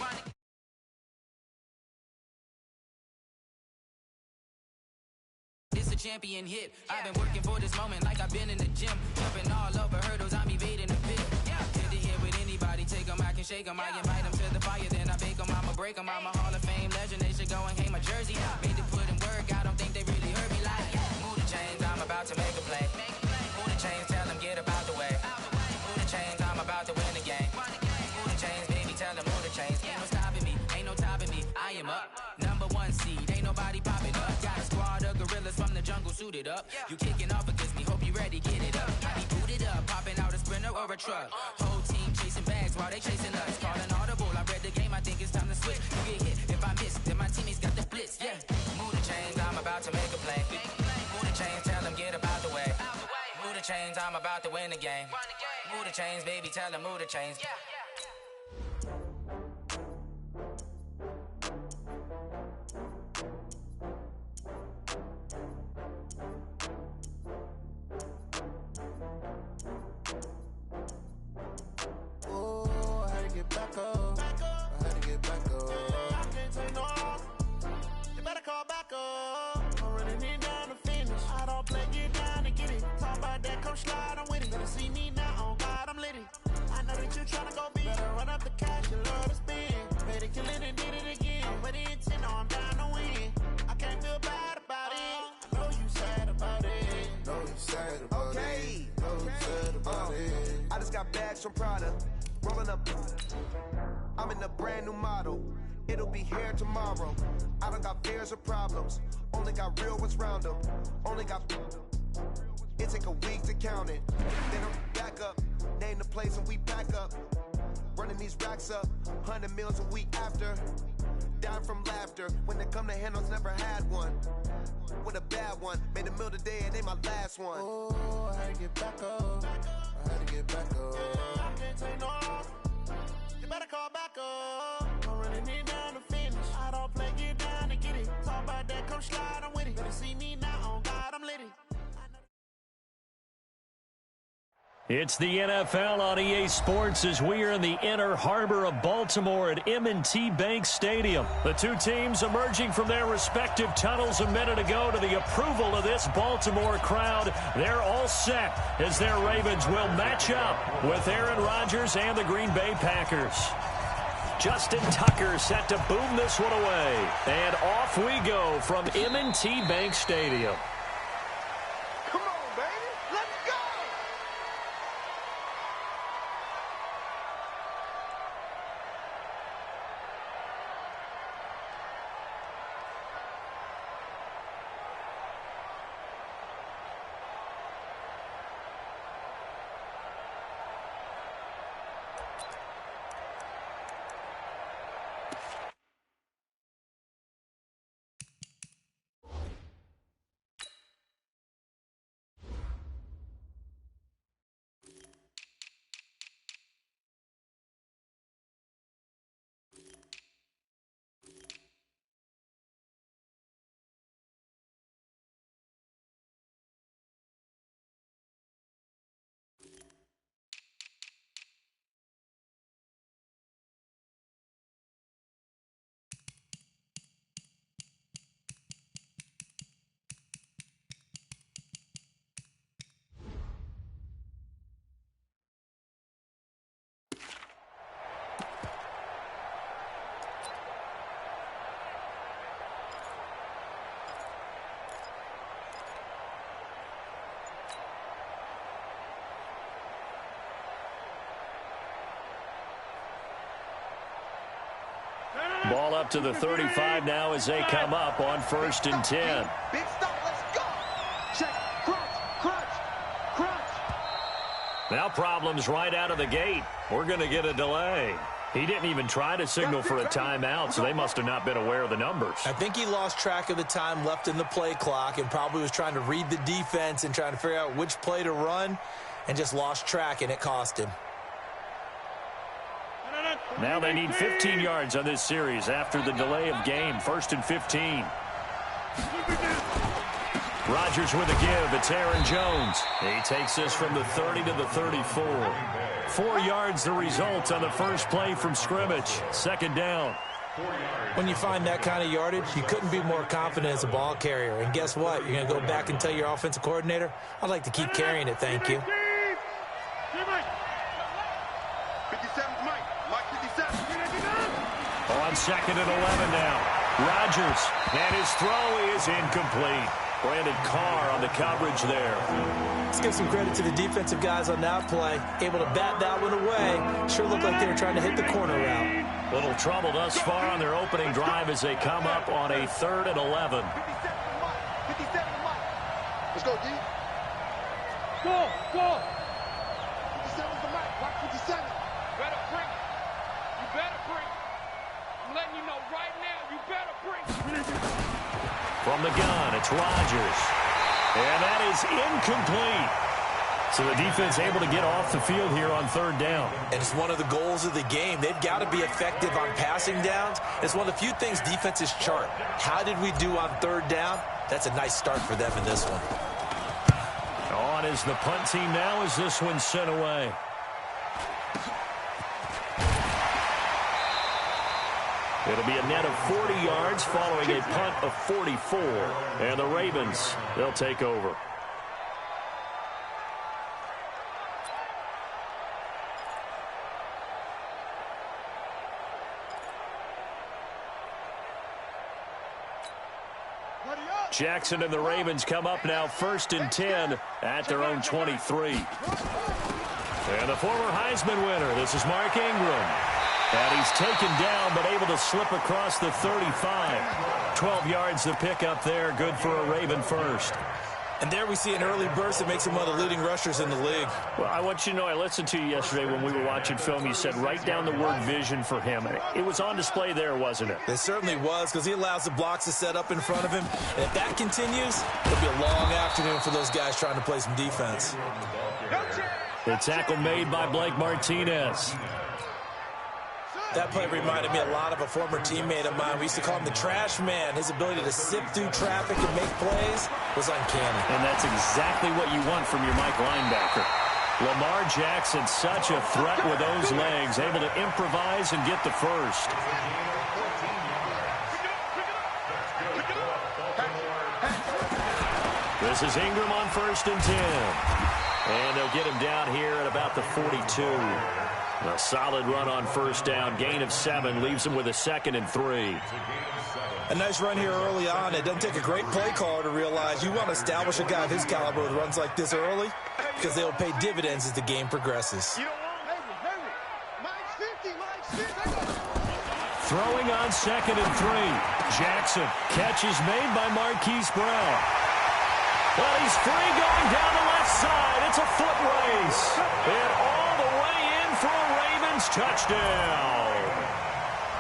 This a champion hit. I've been working for this moment like I've been in the gym. Jumping all over hurdles, I'm evading the pit. Hit the hit with anybody, take them, I can shake them. I invite them to the fire, then I bake them. I'ma break them. I'm a Hall of Fame legend, they should go and hang my jersey. Made to put in work, I don't think they really heard me like. Move the chains, I'm about to make a play. Move the chains, tell them get up out the way. Move the chains, I'm about to win the game. Move the chains, baby, tell them move the chains. Ain't no stopping me, ain't no topping me. I am up, #1 seed, ain't nobody popping up. Got a squad of gorillas from the jungle suited up. You kicking off against me, hope you ready, get it up. I be booted up, popping out a Sprinter or a truck. Whole team chasing bags while they chasing us. Calling audible, I read the game, I think it's time to switch. You get hit, if I miss, then my teammates got the blitz, yeah. Move the chains, I'm about to make a play. Move the chains, tell them get up out the way. Move the chains, I'm about to win the game. Move the chains, baby, tell them move the chains. Oh, I had to get back up. I had to get back up. I can't take no loss. You better call back up. I'm running it down to finish. I don't play, get down and get it. Talk about that, come slide, I'm with it. Better see me now, on God, I'm lit it. I know that you tryna go big. Better run up the cash, you love to spend. Better kill it and did it again. I'm with the intent, no, I'm down to win. I can't feel bad about it. I know you sad about it. Know you sad about it. Know you sad about it. I just got bags from Prada. Rolling up. I'm in a brand new model. It'll be here tomorrow. I don't got fears or problems. Only got real ones round them. Only got. It take a week to count it. Then I'm back up. Name the place and we back up. Running these racks up, 100 meals a week after. Dying from laughter. When it come to handles, never had one. With a bad one. Made a meal today and ain't my last one. Oh, I had to get back up. I had to get back up. I can't take no off. You better call back up. I'm running it down to finish. I don't play, get down to get it. Talk about that, come slide, I'm with it. Better see me now, on God, I'm lit it. It's the NFL on EA Sports as we are in the inner harbor of Baltimore at M&T Bank Stadium. The two teams emerging from their respective tunnels a minute ago to the approval of this Baltimore crowd. They're all set as their Ravens will match up with Aaron Rodgers and the Green Bay Packers. Justin Tucker set to boom this one away. And off we go from M&T Bank Stadium. Come on, baby. Let's go. Ball up to the 35 now as they come up on 1st and 10. Big stop, let's go. Check, crunch. Now problems right out of the gate. We're going to get a delay. He didn't even try to signal for a timeout, so they must have not been aware of the numbers. I think he lost track of the time left in the play clock and probably was trying to read the defense and trying to figure out which play to run and just lost track, and it cost him. Now they need 15 yards on this series after the delay of game. 1st and 15. Rodgers with a give. It's Aaron Jones. He takes this from the 30 to the 34. 4 yards the result on the first play from scrimmage. 2nd down. When you find that kind of yardage, you couldn't be more confident as a ball carrier. And guess what? You're going to go back and tell your offensive coordinator, I'd like to keep carrying it, thank you. 57's Mike. Mike 57. On 2nd and 11 now. Rodgers, and his throw is incomplete. Brandon Carr on the coverage there. Let's give some credit to the defensive guys on that play. Able to bat that one away. Sure looked like they were trying to hit the corner route. Little trouble thus far on their opening drive as they come up on a 3rd and 11. 57's Mike. Let's go, D. Go. 57's the Mike. Watch 57. Better bring it. You better bring it. I'm letting you know right now, you better bring it. From the gun, it's Rodgers. And that is incomplete. So the defense able to get off the field here on 3rd down. And it's one of the goals of the game. They've got to be effective on passing downs. It's one of the few things defenses chart. How did we do on 3rd down? That's a nice start for them in this one. On is the punt team now as this one's sent away. It'll be a net of 40 yards following a punt of 44. And the Ravens, they'll take over. Jackson and the Ravens come up now 1st and 10 at their own 23. And the former Heisman winner, this is Mark Ingram. And he's taken down but able to slip across the 35. 12 yards to pick up there, good for a Raven first. And there we see an early burst that makes him one of the leading rushers in the league. Well, I want you to know, I listened to you yesterday when we were watching film. You said write down the word vision for him. It was on display there, wasn't it? It certainly was, because he allows the blocks to set up in front of him. And if that continues, it'll be a long afternoon for those guys trying to play some defense. The tackle made by Blake Martinez. That play reminded me a lot of a former teammate of mine. We used to call him the trash man. His ability to sift through traffic and make plays was uncanny. And that's exactly what you want from your Mike linebacker. Lamar Jackson, such a threat with those legs, able to improvise and get the first. This is Ingram on 1st and 10. And they'll get him down here at about the 42. A solid run on 1st down. Gain of 7 leaves him with a 2nd and 3. A nice run here early on. It doesn't take a great play caller to realize you want to establish a guy of his caliber with runs like this early, because they'll pay dividends as the game progresses. Throwing on 2nd and 3. Jackson. Catch is made by Marquise Brown. Well, he's free going down the left side. It's a foot race. And all the way in for a Ravens touchdown.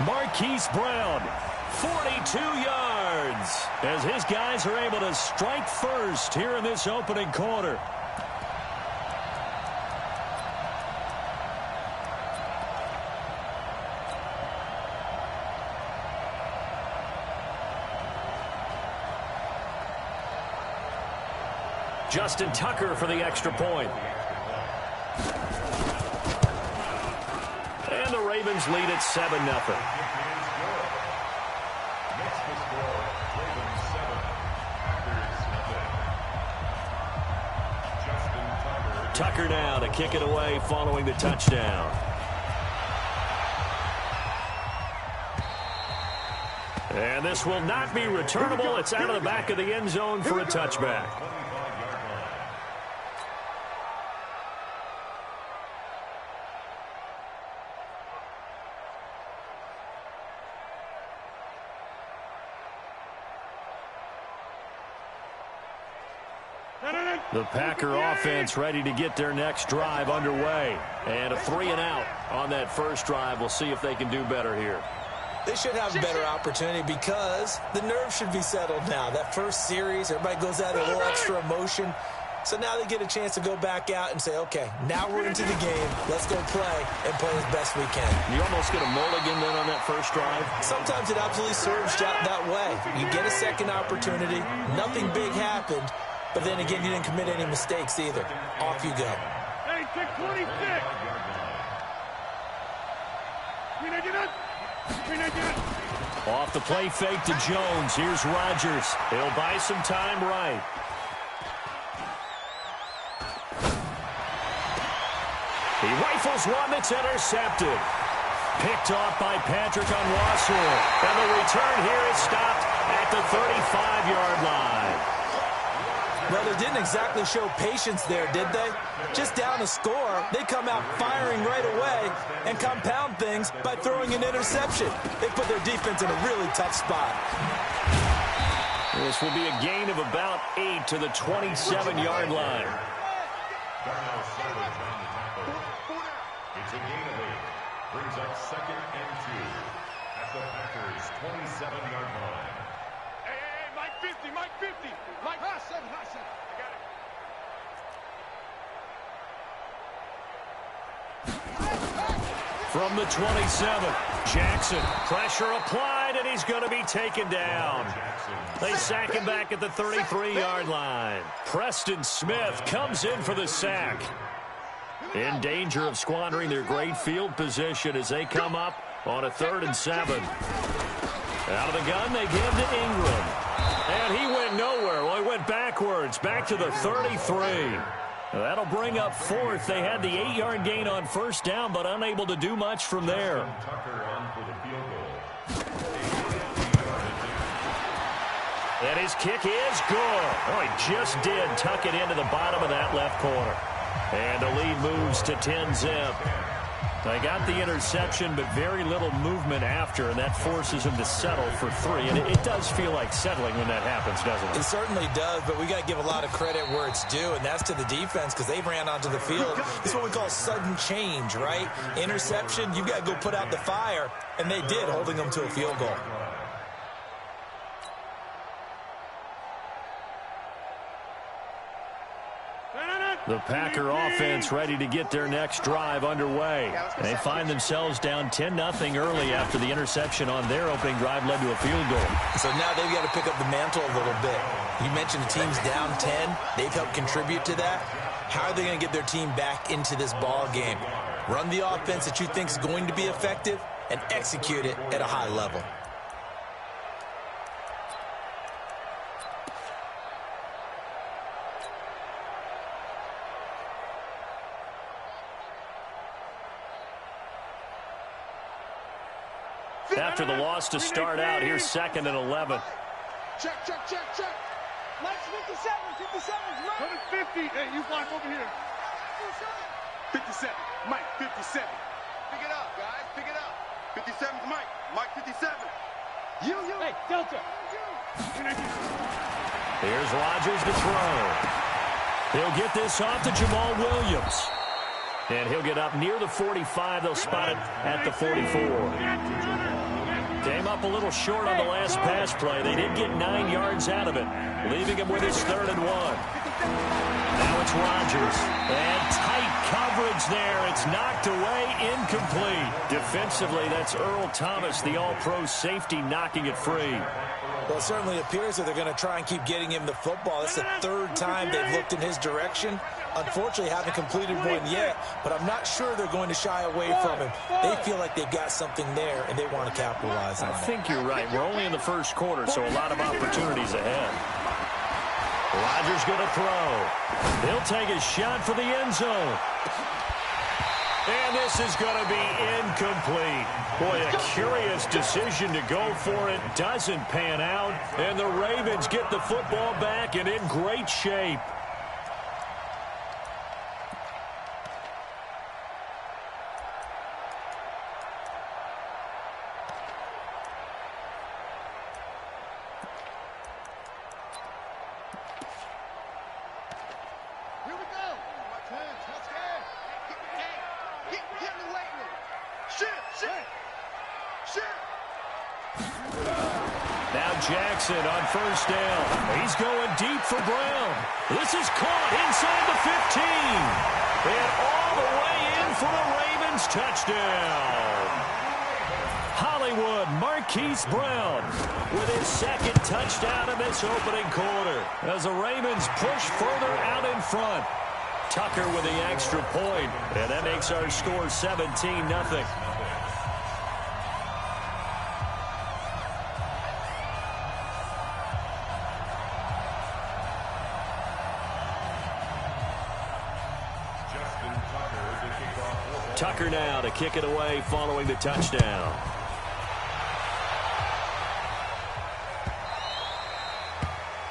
Marquise Brown, 42 yards, as his guys are able to strike first here in this opening quarter. Justin Tucker for the extra point. And the Ravens lead at 7-0. Tucker now to kick it away following the touchdown. And this will not be returnable. It's out of the back of the end zone for a touchback. The Packer offense ready to get their next drive underway. And a 3-and-out on that first drive. We'll see if they can do better here. They should have a better opportunity because the nerves should be settled now. That first series, everybody goes out a little extra emotion. So now they get a chance to go back out and say, okay, now we're into the game. Let's go play and play as best we can. You almost get a mulligan then on that first drive? Sometimes it absolutely serves that way. You get a second opportunity. Nothing big happened. But then again, you didn't commit any mistakes either. Off you go. Hey, 626. Off the play fake to Jones. Here's Rodgers. He'll buy some time right. He rifles one that's intercepted. Picked off by Patrick Onwuasor. And the return here is stopped at the 35-yard line. Well, they didn't exactly show patience there, did they? Just down a score, they come out firing right away and compound things by throwing an interception. They put their defense in a really tough spot. This will be a gain of about 8 to the 27-yard line. It's a gain of 8. Brings up 2nd and 2 at the Packers' 27-yard line. Hey, Mike 50, Mike 50. Mike, high 7. I got it. From the 27, Jackson, pressure applied, and he's going to be taken down. They sack him back at the 33-yard line. Preston Smith comes in for the sack. In danger of squandering their great field position as they come up on a 3rd and 7. Out of the gun, they give to Ingram. And he went nowhere. Well, he went backwards, back to the 33. That'll bring up 4th. They had the 8-yard gain on 1st down, but unable to do much from there. Tucker on for the field goal. And his kick is good. Oh, he just did tuck it into the bottom of that left corner. And the lead moves to 10-zip. They got the interception, but very little movement after, and that forces him to settle for 3. And it does feel like settling when that happens, doesn't it? It certainly does, but we got to give a lot of credit where it's due, and that's to the defense because they ran onto the field. This is what we call sudden change, right? Interception, you got to go put out the fire, and they did, holding them to a field goal. The Packer offense ready to get their next drive underway. They find themselves down 10-0 early after the interception on their opening drive led to a field goal. So now they've got to pick up the mantle a little bit. You mentioned the team's down 10. They've helped contribute to that. How are they going to get their team back into this ball game? Run the offense that you think is going to be effective and execute it at a high level. After the loss to start out, here's 2nd and 11. Check. Mike's 57. 57's right. Come at 50. Hey, you block over here. 57. Mike, 57. Pick it up, guys. Pick it up. 57's Mike. Mike, 57. You. Hey, Delta. Here's Rodgers to throw. He'll get this off to Jamal Williams. And he'll get up near the 45. They'll spot it at the 44. Came up a little short on the last pass play. They did get 9 yards out of it, leaving him with his 3rd and 1. Now it's Rodgers. And tight coverage there. It's knocked away, incomplete. Defensively, that's Earl Thomas, the all-pro safety, knocking it free. Well, it certainly appears that they're going to try and keep getting him the football. That's the 3rd time they've looked in his direction. Unfortunately, haven't completed one yet, but I'm not sure they're going to shy away from him. They feel like they've got something there, and they want to capitalize on it. I think you're right. We're only in the 1st quarter, so a lot of opportunities ahead. Rodgers going to throw. He'll take a shot for the end zone. And this is going to be incomplete. Boy, a curious decision to go for it. Doesn't pan out. And the Ravens get the football back and in great shape. Jackson on 1st down. He's going deep for Brown. This is caught inside the 15. And all the way in for a Ravens touchdown. Hollywood Marquise Brown with his 2nd touchdown in this opening quarter as the Ravens push further out in front. Tucker with the extra point, and that makes our score 17-0. Tucker now to kick it away following the touchdown.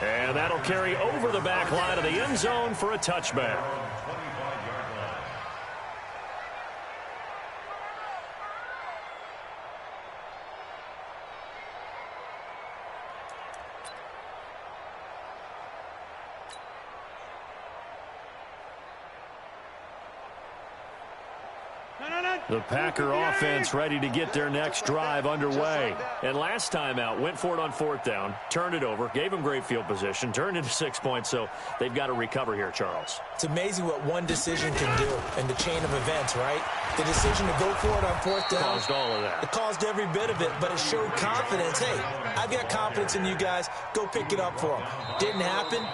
And that'll carry over the back line of the end zone for a touchback. The Packer offense ready to get their next drive underway. And last time out, went for it on 4th down, turned it over, gave them great field position, turned into 6 points, so they've got to recover here, Charles. It's amazing what one decision can do in the chain of events, right? The decision to go for it on 4th down. Caused all of that. It caused every bit of it, but it showed confidence. Hey, I've got confidence in you guys. Go pick it up for them. Didn't happen.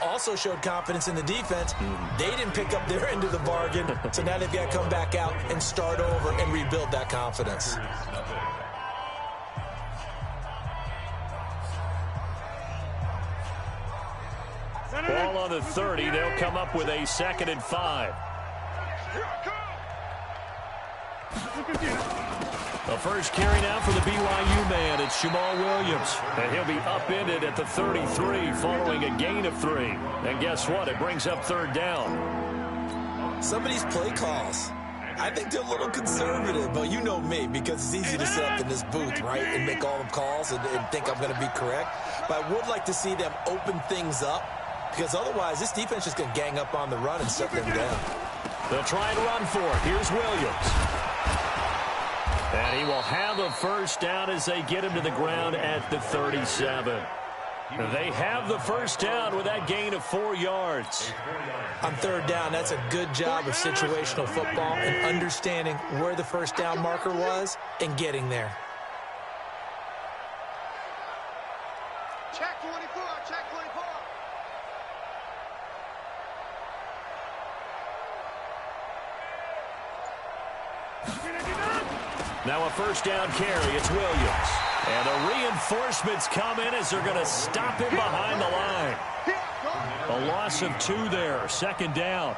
Also showed confidence in the defense. They didn't pick up their end of the bargain, so now they've got to come back out and start over and rebuild that confidence. Ball on the 30. They'll come up with a 2nd and 5. The first carry now for the BYU man. It's Jamal Williams. And he'll be upended at the 33 following a gain of 3. And guess what? It brings up 3rd down. Some of these play calls, I think they're a little conservative, but you know me, because it's easy to sit up in this booth, right, and make all the calls and think I'm going to be correct. But I would like to see them open things up, because otherwise this defense is going to gang up on the run and shut them down. They'll try and run for it. Here's Williams. And he will have a first down as they get him to the ground at the 37. They have the first down with that gain of 4 yards. On third down, that's a good job of situational football and understanding where the first down marker was and getting there. Check 24, check 24. Now a first down carry. It's Williams. And the reinforcements come in as they're going to stop him behind the line. A loss of 2 there. Second down.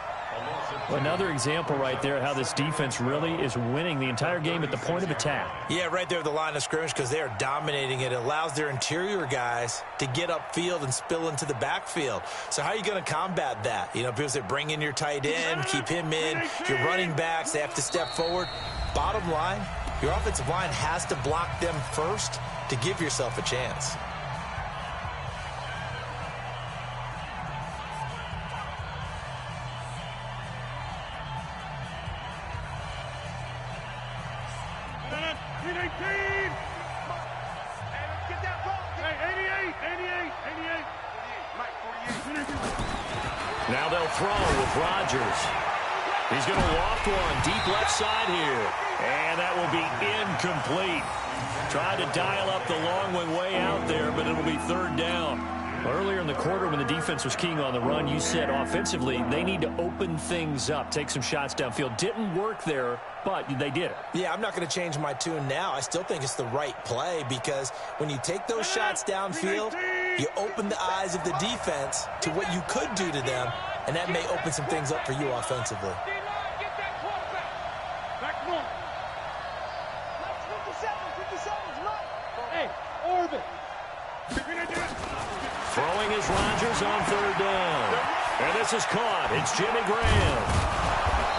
Another example right there how this defense really is winning the entire game at the point of attack. Yeah, right there at the line of scrimmage, because they are dominating it. It allows their interior guys to get upfield and spill into the backfield. So how are you going to combat that? You know, people say bring in your tight end, keep him in. Your running backs, they have to step forward. Bottom line, your offensive line has to block them first to give yourself a chance. Now they'll throw with Rodgers. He's going to loft one deep left side here. And that will be incomplete. Tried to dial up the long one way out there, but it'll be third down. Earlier in the quarter when the defense was keying on the run, you said offensively they need to open things up, take some shots downfield. Didn't work there, but they did it. Yeah, I'm not going to change my tune now. I still think it's the right play because when you take those shots downfield, you open the eyes of the defense to what you could do to them, and that may open some things up for you offensively. Throwing is Rodgers on third down. And this is caught. It's Jimmy Graham.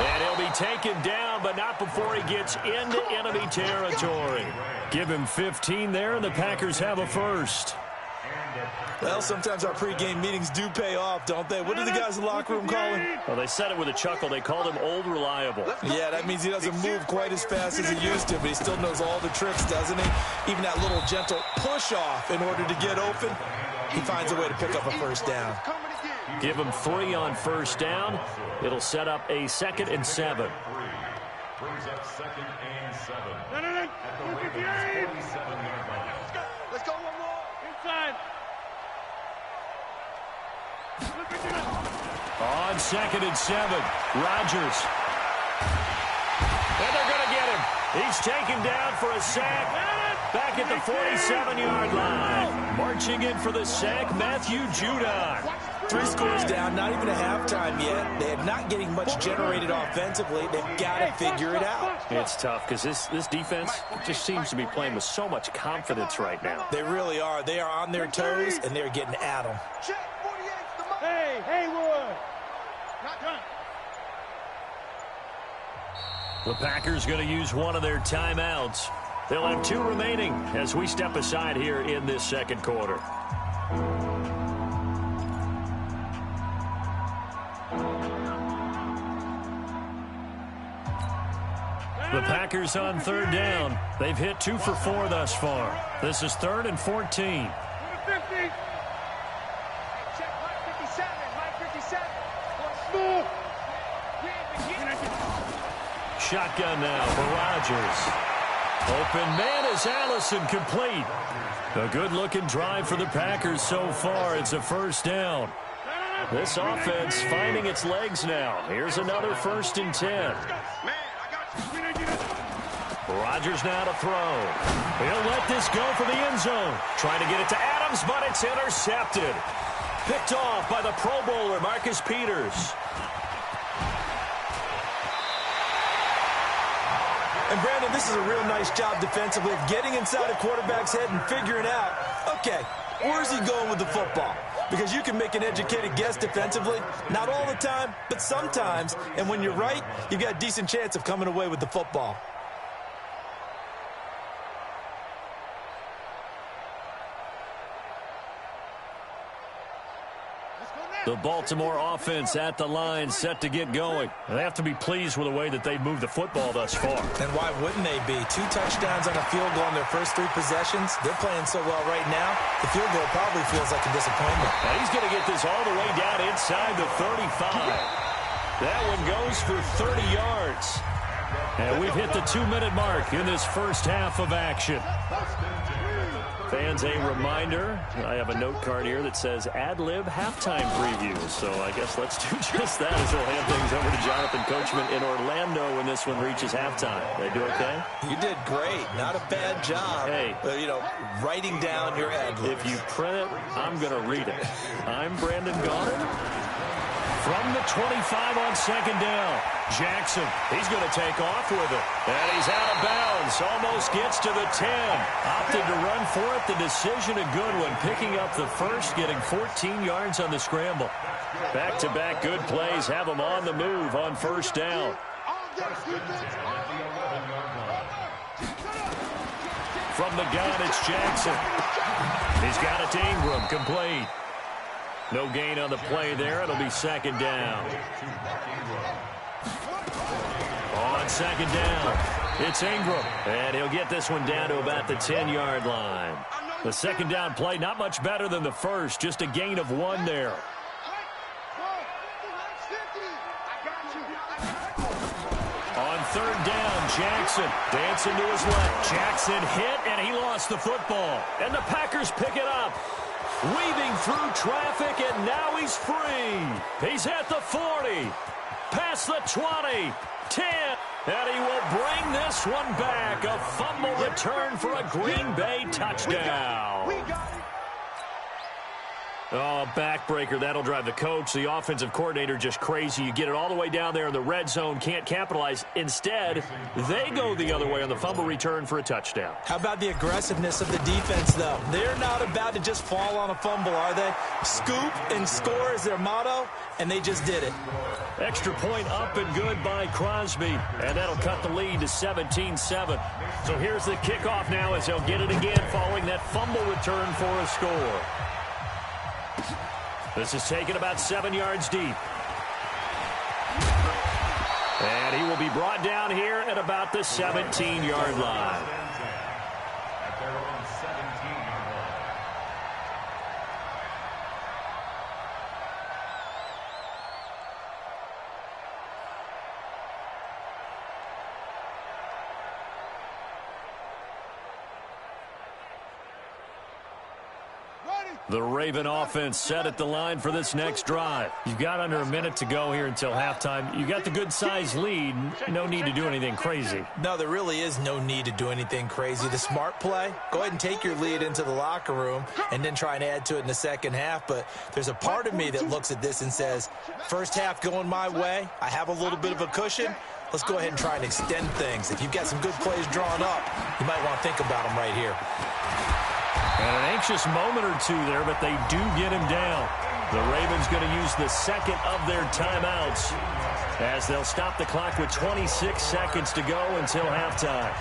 And he'll be taken down, but not before he gets into enemy territory. Give him 15 there, and the Packers have a first. Well, sometimes our pregame meetings do pay off, don't they? What do the guys in the locker room call him? Well, they said it with a chuckle. They called him Old Reliable. Yeah, that means he doesn't move quite as fast as he used to, but he still knows all the tricks, doesn't he? Even that little gentle push-off in order to get open, he finds a way to pick up a first down. Give him 3 on first down. It'll set up a 2nd and 7. Brings up 2nd and 7. At the Ravens' 47-yard line. Let's go one more. Inside. On 2nd and 7, Rodgers. And they're going to get him. He's taken down for a sack. Back at the 47-yard line. Marching in for the sack, Matthew Judon. 3 scores down, not even a halftime yet. They're not getting much generated offensively. They've got to figure it out. It's tough because this defense just seems to be playing with so much confidence right now. They really are. They are on their toes, and they're getting at them. Hey, Haywood. Not done. The Packers going to use one of their timeouts. They'll have 2 remaining as we step aside here in this second quarter. The Packers on third down. They've hit 2 for 4 thus far. This is 3rd and 14. Shotgun now for Rodgers. Open man is Allison, complete. A good-looking drive for the Packers so far. It's a first down. This offense finding its legs now. Here's another 1st and 10. Rodgers now to throw. He'll let this go for the end zone. Trying to get it to Adams, but it's intercepted. Picked off by the Pro Bowler, Marcus Peters. And, Brandon, this is a real nice job defensively of getting inside a quarterback's head and figuring out, okay, where's he going with the football? because you can make an educated guess defensively. Not all the time, but sometimes. And when you're right, you've got a decent chance of coming away with the football. The Baltimore offense at the line, set to get going. They have to be pleased with the way that they've moved the football thus far. And why wouldn't they be? 2 touchdowns on a field goal in their first 3 possessions. They're playing so well right now, the field goal probably feels like a disappointment. Now he's going to get this all the way down inside the 35. That one goes for 30 yards. And we've hit the 2-minute mark in this first half of action. Fans, a reminder, I have a note card here that says ad-lib halftime preview. So I guess let's do just that as we'll hand things over to Jonathan Coachman in Orlando when this one reaches halftime. They do okay? You did great. Not a bad job. Hey. Writing down your ad-libs. If you print it, I'm going to read it. I'm Brandon Gaudin. From the 25 on second down, Jackson, he's going to take off with it. And he's out of bounds, almost gets to the 10. Opted to run for it. The decision, a good one. Picking up the first, getting 14 yards on the scramble. Back-to-back good plays have him on the move on first down. From the gun, it's Jackson. He's got it to Ingram, complete. No gain on the play there. It'll be second down. On second down, it's Ingram. And he'll get this one down to about the 10-yard line. The second down play, not much better than the first. Just a gain of 1 there. On third down, Jackson dancing to his left. Jackson hit, and he lost the football. And the Packers pick it up. Weaving through traffic, and now he's free. He's at the 40, past the 20, 10, and he will bring this one back. A fumble return for a Green Bay touchdown. Oh, backbreaker. That'll drive the coach, the offensive coordinator, just crazy. You get it all the way down there in the red zone, can't capitalize. Instead, they go the other way on the fumble return for a touchdown. How about the aggressiveness of the defense, though? They're not about to just fall on a fumble, are they? Scoop and score is their motto, and they just did it. Extra point up and good by Crosby, and that'll cut the lead to 17-7. So here's the kickoff now as they'll get it again following that fumble return for a score. This is taken about 7 yards deep. And he will be brought down here at about the 17-yard line. The Raven offense set at the line for this next drive. You've got under a minute to go here until halftime. You got the good-sized lead. No need to do anything crazy. No, there really is no need to do anything crazy. The smart play, go ahead and take your lead into the locker room and then try and add to it in the second half. But there's a part of me that looks at this and says, first half going my way, I have a little bit of a cushion. Let's go ahead and try and extend things. If you've got some good plays drawn up, you might want to think about them right here. And an anxious moment or two there, but they do get him down. The Ravens going to use the second of their timeouts as they'll stop the clock with 26 seconds to go until halftime.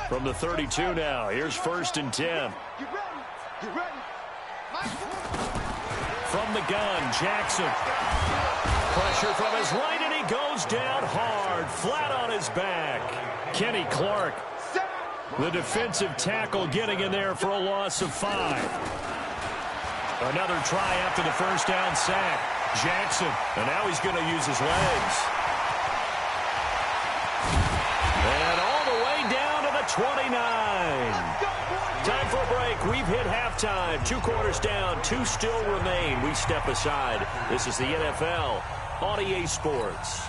From the 32 now, here's 1st and 10. From the gun, Jackson. Pressure from his right, and he goes down hard, flat on his back. Kenny Clark, the defensive tackle, getting in there for a loss of 5. Another try after the first down sack. Jackson, and now he's going to use his legs. And all the way down to the 29. Time for a break. We've hit halftime. 2 quarters down. 2 still remain. We step aside. This is the NFL on EA Sports.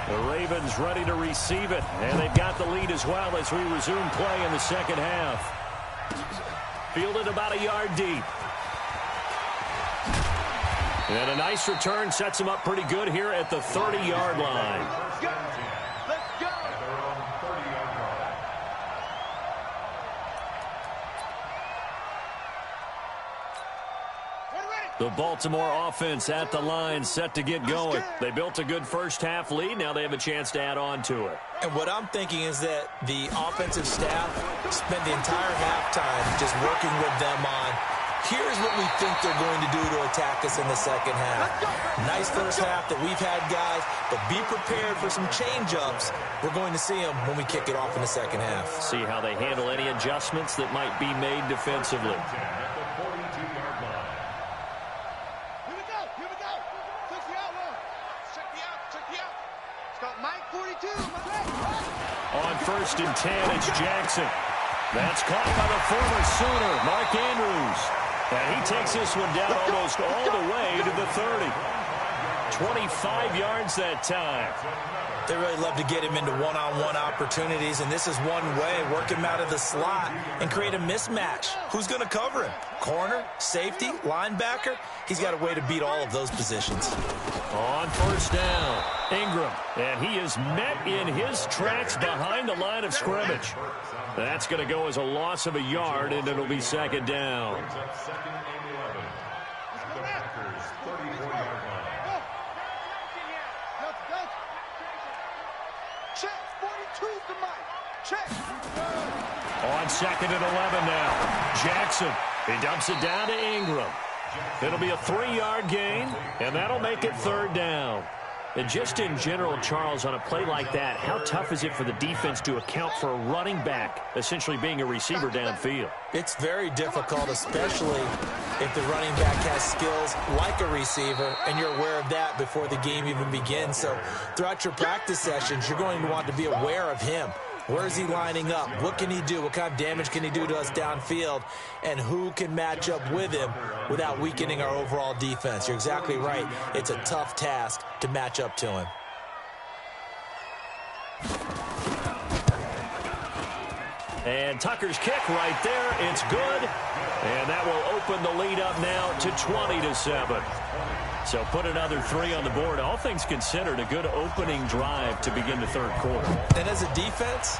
The Ravens ready to receive it, and they've got the lead as well as we resume play in the second half. Fielded about a yard deep. And a nice return sets him up pretty good here at the 30-yard line. Let's go. The Baltimore offense at the line, set to get going. They built a good first-half lead. Now they have a chance to add on to it. And what I'm thinking is that the offensive staff spent the entire halftime just working with them on, here's what we think they're going to do to attack us in the second half. Nice first half that we've had, guys, but be prepared for some change-ups. We're going to see them when we kick it off in the second half. See how they handle any adjustments that might be made defensively. On 1st and 10, it's Jackson. That's caught by the former Sooner, Mark Andrews. And he takes this one down almost all the way to the 30. 25 yards that time. They really love to get him into one-on-one opportunities, and this is one way, work him out of the slot and create a mismatch. Who's going to cover him? Corner, safety, linebacker? He's got a way to beat all of those positions. On 1st down, Ingram, and he is met in his tracks behind the line of scrimmage. That's going to go as a loss of a yard, and it'll be 2nd down. On 2nd and 11 now, Jackson. He dumps it down to Ingram. It'll be a 3-yard gain, and that'll make it 3rd down. And just in general, Charles, on a play like that, how tough is it for the defense to account for a running back essentially being a receiver downfield? It's very difficult, especially if the running back has skills like a receiver, and you're aware of that before the game even begins. So throughout your practice sessions, you're going to want to be aware of him. Where is he lining up? What can he do? What kind of damage can he do to us downfield? And who can match up with him without weakening our overall defense? You're exactly right. It's a tough task to match up to him. And Tucker's kick right there. It's good. And that will open the lead up now to 20-7. So put another 3 on the board. All things considered, a good opening drive to begin the 3rd quarter. And as a defense,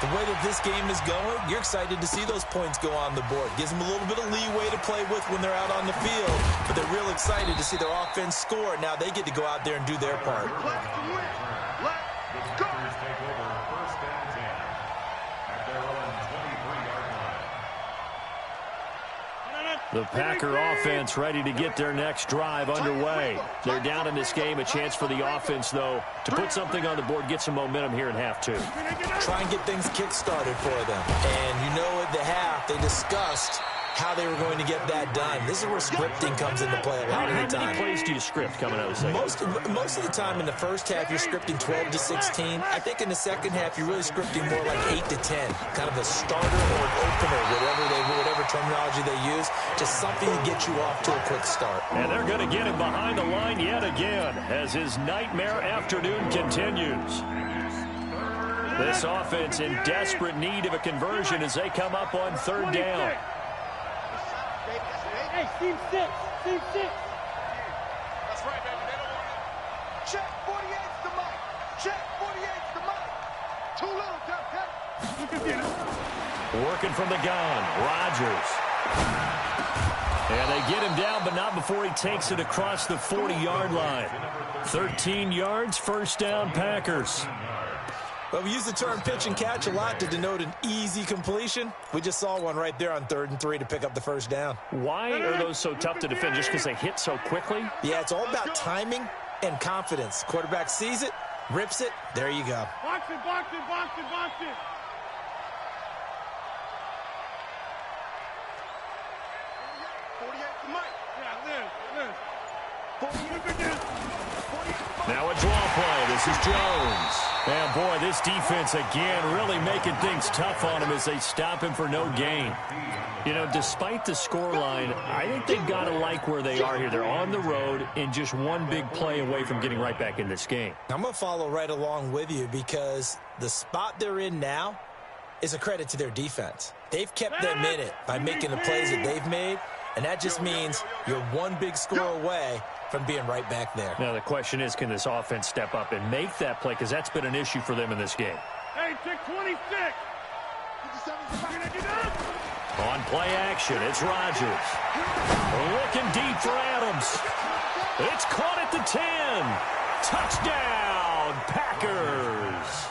the way that this game is going, you're excited to see those points go on the board. Gives them a little bit of leeway to play with when they're out on the field, but they're real excited to see their offense score. Now they get to go out there and do their part. The Packer offense ready to get their next drive underway. They're down in this game. A chance for the offense, though, to put something on the board, get some momentum here in half 2. Try and get things kick-started for them. And you know at the half, they discussed how they were going to get that done. This is where scripting comes into play a lot of the time. How many plays do you script coming out of the second? Most of the time in the first half, you're scripting 12 to 16. I think in the second half, you're really scripting more like 8 to 10. Kind of a starter or an opener, whatever terminology they use. Just something to get you off to a quick start. And they're going to get him behind the line yet again as his nightmare afternoon continues. This offense in desperate need of a conversion as they come up on 3rd down. Hey, team 6. Team 6. That's right, baby. They don't want it. Check 48's the mic. Check 48's the mic. Too little, Duck. You can get it. Working from the gun, Rodgers. And they get him down, but not before he takes it across the 40-yard line. 13 yards, 1st down, Packers. But we use the term pitch and catch a lot to denote an easy completion. We just saw one right there on 3rd and 3 to pick up the 1st down. Why are those so tough to defend? Just because they hit so quickly? Yeah, it's all about timing and confidence. Quarterback sees it, rips it, there you go. Box it, box it, box it, box it. Now a draw play. This is Jones. And, boy, this defense, again, really making things tough on him as they stop him for no gain. You know, despite the scoreline, I think they've got to like where they are here. They're on the road and just one big play away from getting right back in this game. I'm going to follow right along with you because the spot they're in now is a credit to their defense. They've kept them in it by making the plays that they've made, and that just means you're one big score away from being right back there. Now the question is, can this offense step up and make that play? Because that's been an issue for them in this game. Hey, pick 26. On play action, it's Rodgers. Looking deep for Adams. It's caught at the 10. Touchdown, Packers.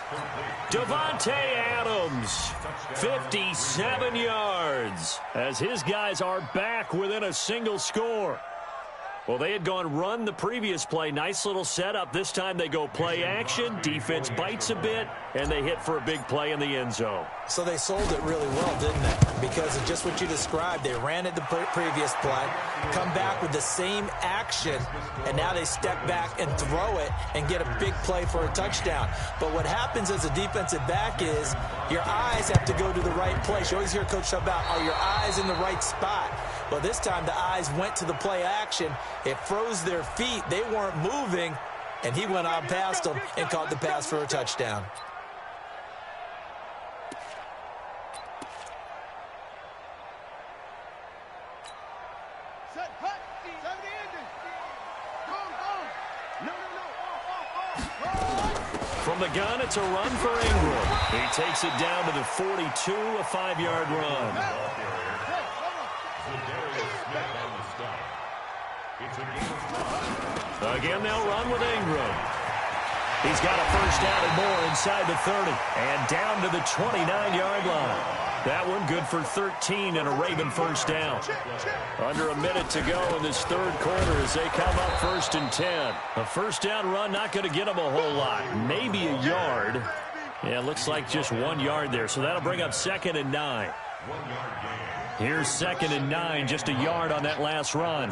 Davante Adams, 57 yards, as his guys are back within a single score. Well, they had gone run the previous play. Nice little setup. This time they go play action. Defense bites a bit, and they hit for a big play in the end zone. So they sold it really well, didn't they? Because of just what you described. They ran it the previous play, come back with the same action, and now they step back and throw it and get a big play for a touchdown. But what happens as a defensive back is your eyes have to go to the right place. You always hear Coach talk about, are your eyes in the right spot? Well, this time the eyes went to the play action. It froze their feet. They weren't moving, and he went on past them and caught the pass for a touchdown. From the gun, it's a run for Ingram. He takes it down to the 42, a 5-yard run. Again, they'll run with Ingram. He's got a first down and more inside the 30. And down to the 29-yard line. That one good for 13 and a Raven first down. Under a minute to go in this third quarter as they come up 1st and 10. A first down run not going to get them a whole lot. Maybe a yard. Yeah, it looks like just 1 yard there. So that'll bring up 2nd and 9. Here's 2nd and 9, just a yard on that last run.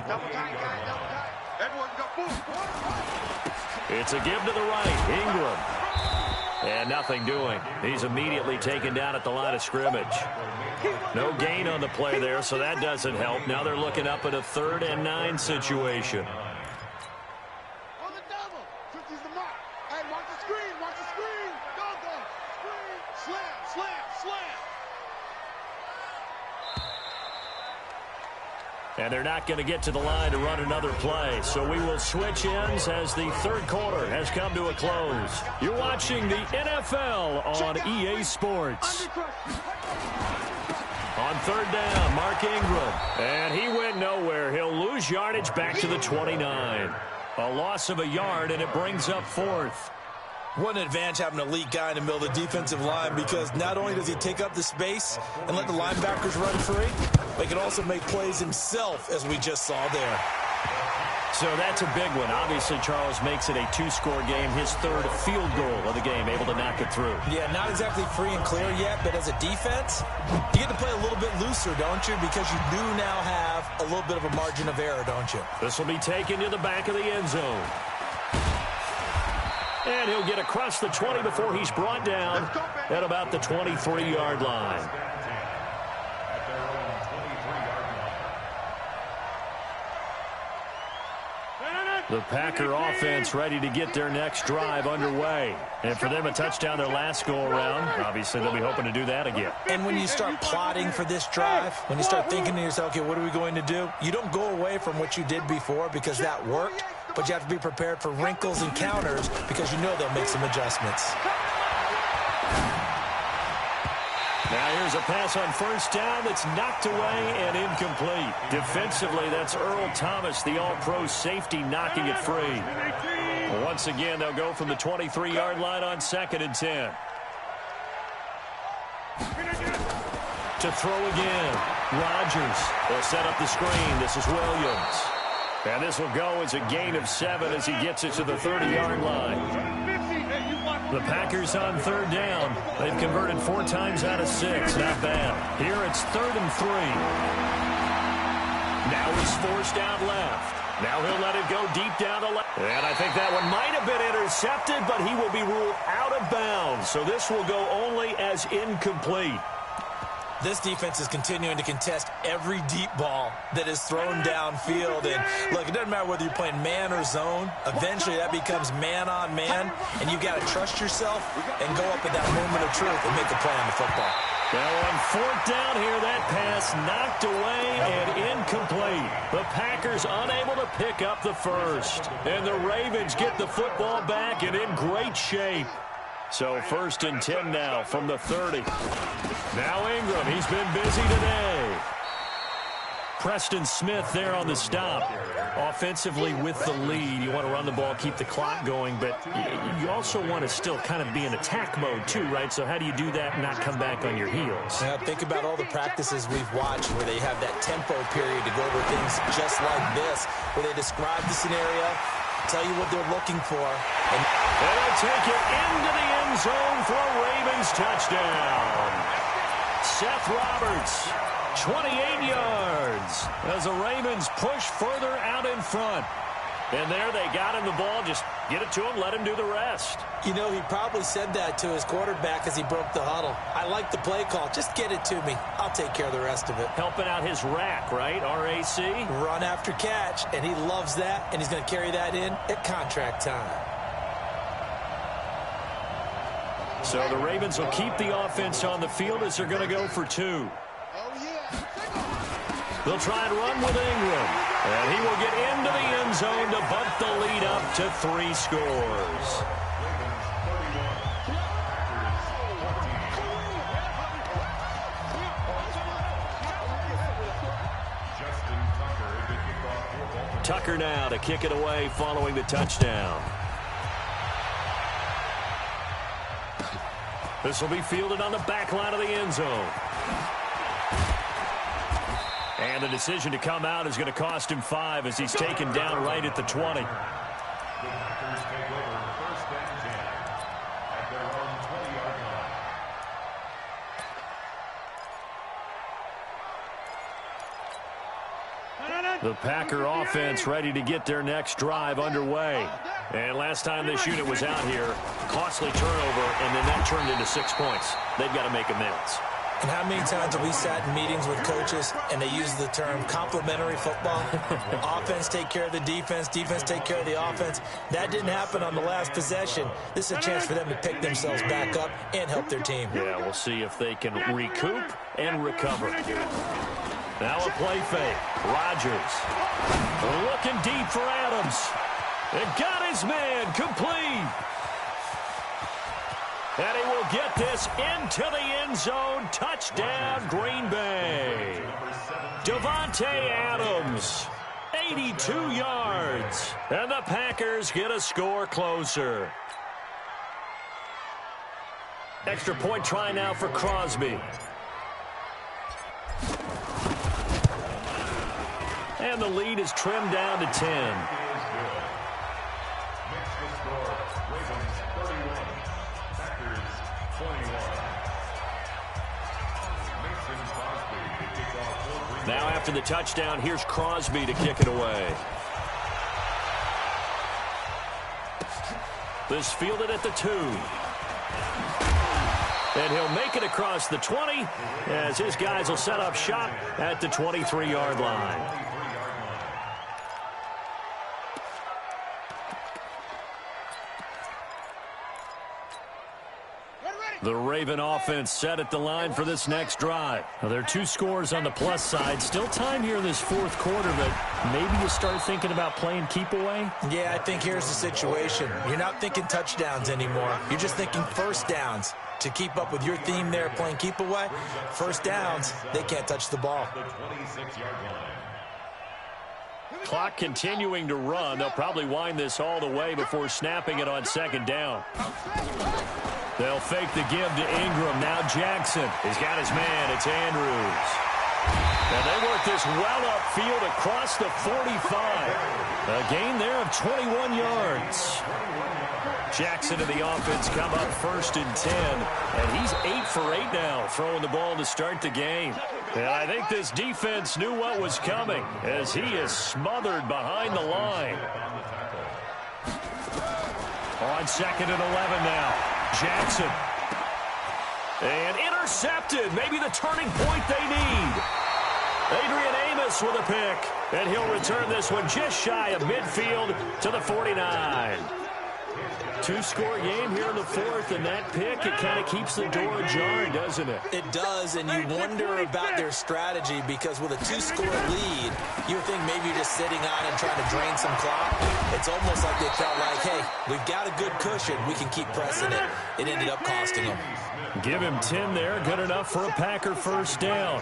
It's a give to the right. Ingram. And nothing doing. He's immediately taken down at the line of scrimmage. No gain on the play there, so that doesn't help. Now they're looking up at a 3rd and 9 situation. On the double. 50's the mark. Hey, watch the screen. Watch the screen. Go. Screen. Slam. And they're not going to get to the line to run another play. So we will switch ends as the third quarter has come to a close. You're watching the NFL on EA Sports. On 3rd down, Mark Ingram. And he went nowhere. He'll lose yardage back to the 29. A loss of a yard, and it brings up 4th. What an advantage having an elite guy in the middle of the defensive line, because not only does he take up the space and let the linebackers run free, but he can also make plays himself, as we just saw there. So that's a big one. Obviously, Charles makes it a 2-score game. His 3rd field goal of the game, able to knock it through. Yeah, not exactly free and clear yet, but as a defense, you get to play a little bit looser, don't you? Because you do now have a little bit of a margin of error, don't you? This will be taken to the back of the end zone. And he'll get across the 20 before he's brought down at about the 23-yard line. The Packer offense ready to get their next drive underway. And for them, a touchdown their last go-around. Obviously, they'll be hoping to do that again. And when you start plotting for this drive, when you start thinking to yourself, okay, what are we going to do? You don't go away from what you did before because that worked, but you have to be prepared for wrinkles and counters because you know they'll make some adjustments. Now here's a pass on 1st down that's knocked away and incomplete. Defensively, that's Earl Thomas, the all-pro safety, knocking it free. Once again, they'll go from the 23-yard line on 2nd and 10. To throw again. Rodgers will set up the screen. This is Williams. And this will go as a gain of 7 as he gets it to the 30-yard line. The Packers on 3rd down. They've converted 4 times out of 6. Not bad. Here it's 3rd and 3. Now he's forced down left. Now he'll let it go deep down to left. And I think that one might have been intercepted, but he will be ruled out of bounds. So this will go only as incomplete. This defense is continuing to contest every deep ball that is thrown downfield. And look, it doesn't matter whether you're playing man or zone. Eventually that becomes man on man, and you've got to trust yourself and go up at that moment of truth and make a play on the football. Now on fourth down here, that pass knocked away and incomplete. The Packers unable to pick up the first. And the Ravens get the football back and in great shape. So 1st and 10 now from the 30. Now Ingram, he's been busy today. Preston Smith there on the stop. Offensively with the lead, you want to run the ball, keep the clock going, but you also want to still kind of be in attack mode too, right? So how do you do that and not come back on your heels? Now think about all the practices we've watched where they have that tempo period to go over things just like this, where they describe the scenario, tell you what they're looking for. And they'll take it into the end zone for a Ravens touchdown. Seth Roberts, 28 yards as the Ravens push further out in front. And there they got him the ball. Just get it to him, let him do the rest. You know, he probably said that to his quarterback as he broke the huddle. I like the play call. Just get it to me. I'll take care of the rest of it. Helping out his rack, right? R-A-C? Run after catch, and he loves that, and he's going to carry that in at contract time. So the Ravens will keep the offense on the field as they're going to go for 2. They'll try and run with Ingram. And he will get into the end zone to bump the lead up to 3 scores. Tucker now to kick it away following the touchdown. This will be fielded on the back line of the end zone. And the decision to come out is going to cost him 5 as he's taken down right at the 20. The Packers take over 1st and 10 at their own 20-yard line. The Packer offense ready to get their next drive underway. And last time this unit was out here, costly turnover, and then that turned into 6 points. They've got to make amends. And how many times have we sat in meetings with coaches and they use the term complementary football? Offense take care of the defense, defense take care of the offense. That didn't happen on the last possession. This is a chance for them to pick themselves back up and help their team. Yeah, we'll see if they can recoup and recover. Now a play fake. Rodgers looking deep for Adams. And got his man complete. And he will get this into the end zone. Touchdown, Green Bay. Davante Adams, 82 yards. And the Packers get a score closer. Extra point try now for Crosby. And the lead is trimmed down to 10. Now after the touchdown, here's Crosby to kick it away. This fielded at the 2. And he'll make it across the 20 as his guys will set up shop at the 23-yard line. The Raven offense set at the line for this next drive. Now, there are 2 scores on the plus side. Still time here in this 4th quarter, but maybe you start thinking about playing keep away? Yeah, I think here's the situation. You're not thinking touchdowns anymore. You're just thinking first downs. To keep up with your theme there, playing keep away, first downs, they can't touch the ball. Clock continuing to run. They'll probably wind this all the way before snapping it on 2nd down. They'll fake the give to Ingram. Now Jackson. He's got his man. It's Andrews. And they work this well upfield across the 45. A gain there of 21 yards. Jackson and the offense come up 1st and 10. And he's 8 for 8 now, throwing the ball to start the game. And I think this defense knew what was coming as he is smothered behind the line. On 2nd and 11 now. Jackson. And intercepted. Maybe the turning point they need. Adrian Amos with a pick. And he'll return this one just shy of midfield to the 49. Two-score game here in the fourth, and that pick, it kind of keeps the door ajar, doesn't it? It does, and you wonder about their strategy because with a two-score lead, you would think maybe you're just sitting on and trying to drain some clock. It's almost like they felt like, hey, we've got a good cushion. We can keep pressing it. It ended up costing them. Give him 10 there. Good enough for a Packer first down.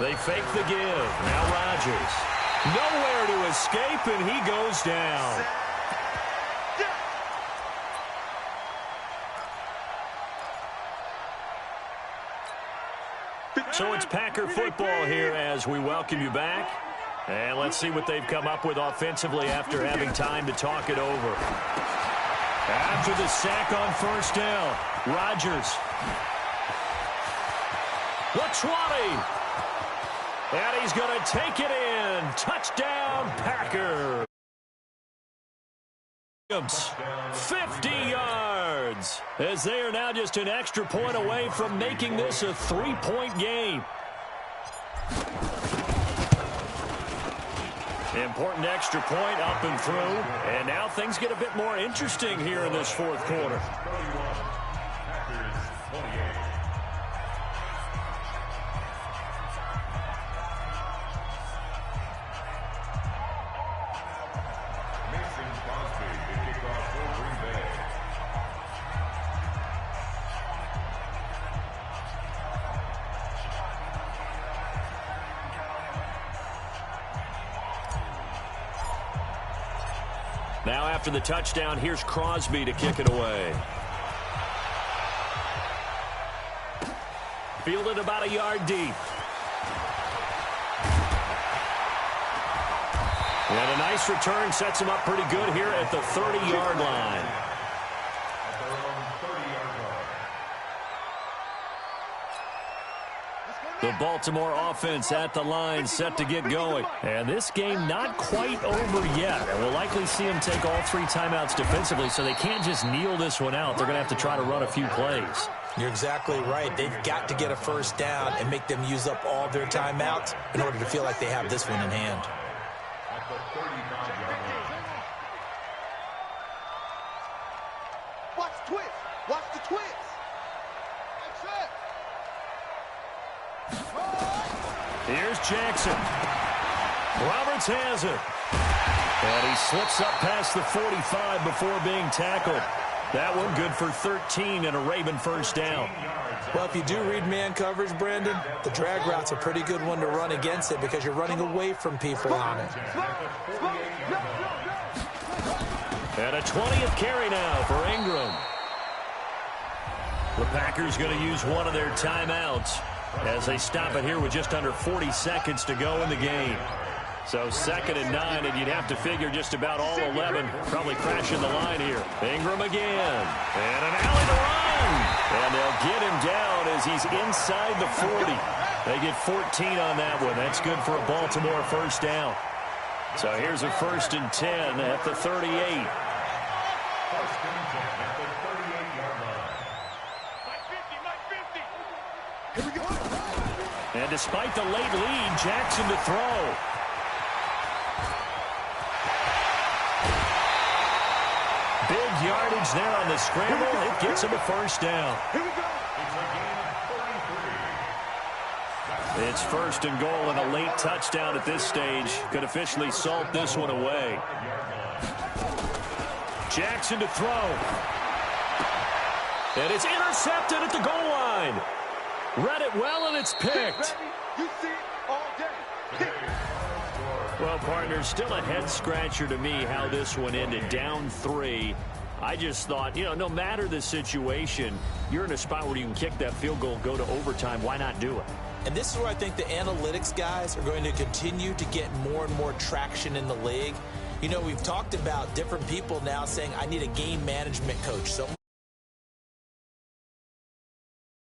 They fake the give. Now Rodgers. Nowhere to escape, and he goes down. So it's Packer football here as we welcome you back. And let's see what they've come up with offensively after having time to talk it over. After the sack on first down, Rodgers. The 20. And he's going to take it in. Touchdown, Packer. 50 yards, as they are now just an extra point away from making this a 3-point game. Important extra point up and through, and now things get a bit more interesting here in this fourth quarter. Now after the touchdown, here's Crosby to kick it away. Fielded about a yard deep. And a nice return sets him up pretty good here at the 30-yard line. The Baltimore offense at the line, set to get going. And this game not quite over yet. And we'll likely see them take all 3 timeouts defensively, so they can't just kneel this one out. They're going to have to try to run a few plays. You're exactly right. They've got to get a first down and make them use up all their timeouts in order to feel like they have this one in hand. Watch the twist. Watch the twist. Here's Jackson. Roberts has it. And he slips up past the 45 before being tackled. That one good for 13 and a Raven first down. Well, if you do read man coverage, Brandon, the drag route's a pretty good one to run against it because you're running away from people on it. And a 20th carry now for Ingram. The Packers going to use one of their timeouts as they stop it here with just under 40 seconds to go in the game. So 2nd and 9, and you'd have to figure just about all 11 probably crashing the line here. Ingram again. And an alley to run. And they'll get him down as he's inside the 40. They get 14 on that one. That's good for a Baltimore first down. So here's a 1st and 10 at the 38. And despite the late lead, Jackson to throw. Big yardage there on the scramble. It gets him a first down. It's 1st and goal and a late touchdown at this stage. Could officially salt this one away. Jackson to throw. And it's intercepted at the goal line. Read it well, and it's picked. Well, partner, still a head-scratcher to me how this one ended. Down 3. I just thought, no matter the situation, you're in a spot where you can kick that field goal, go to overtime. Why not do it? And this is where I think the analytics guys are going to continue to get more and more traction in the league. We've talked about different people now saying, I need a game management coach. So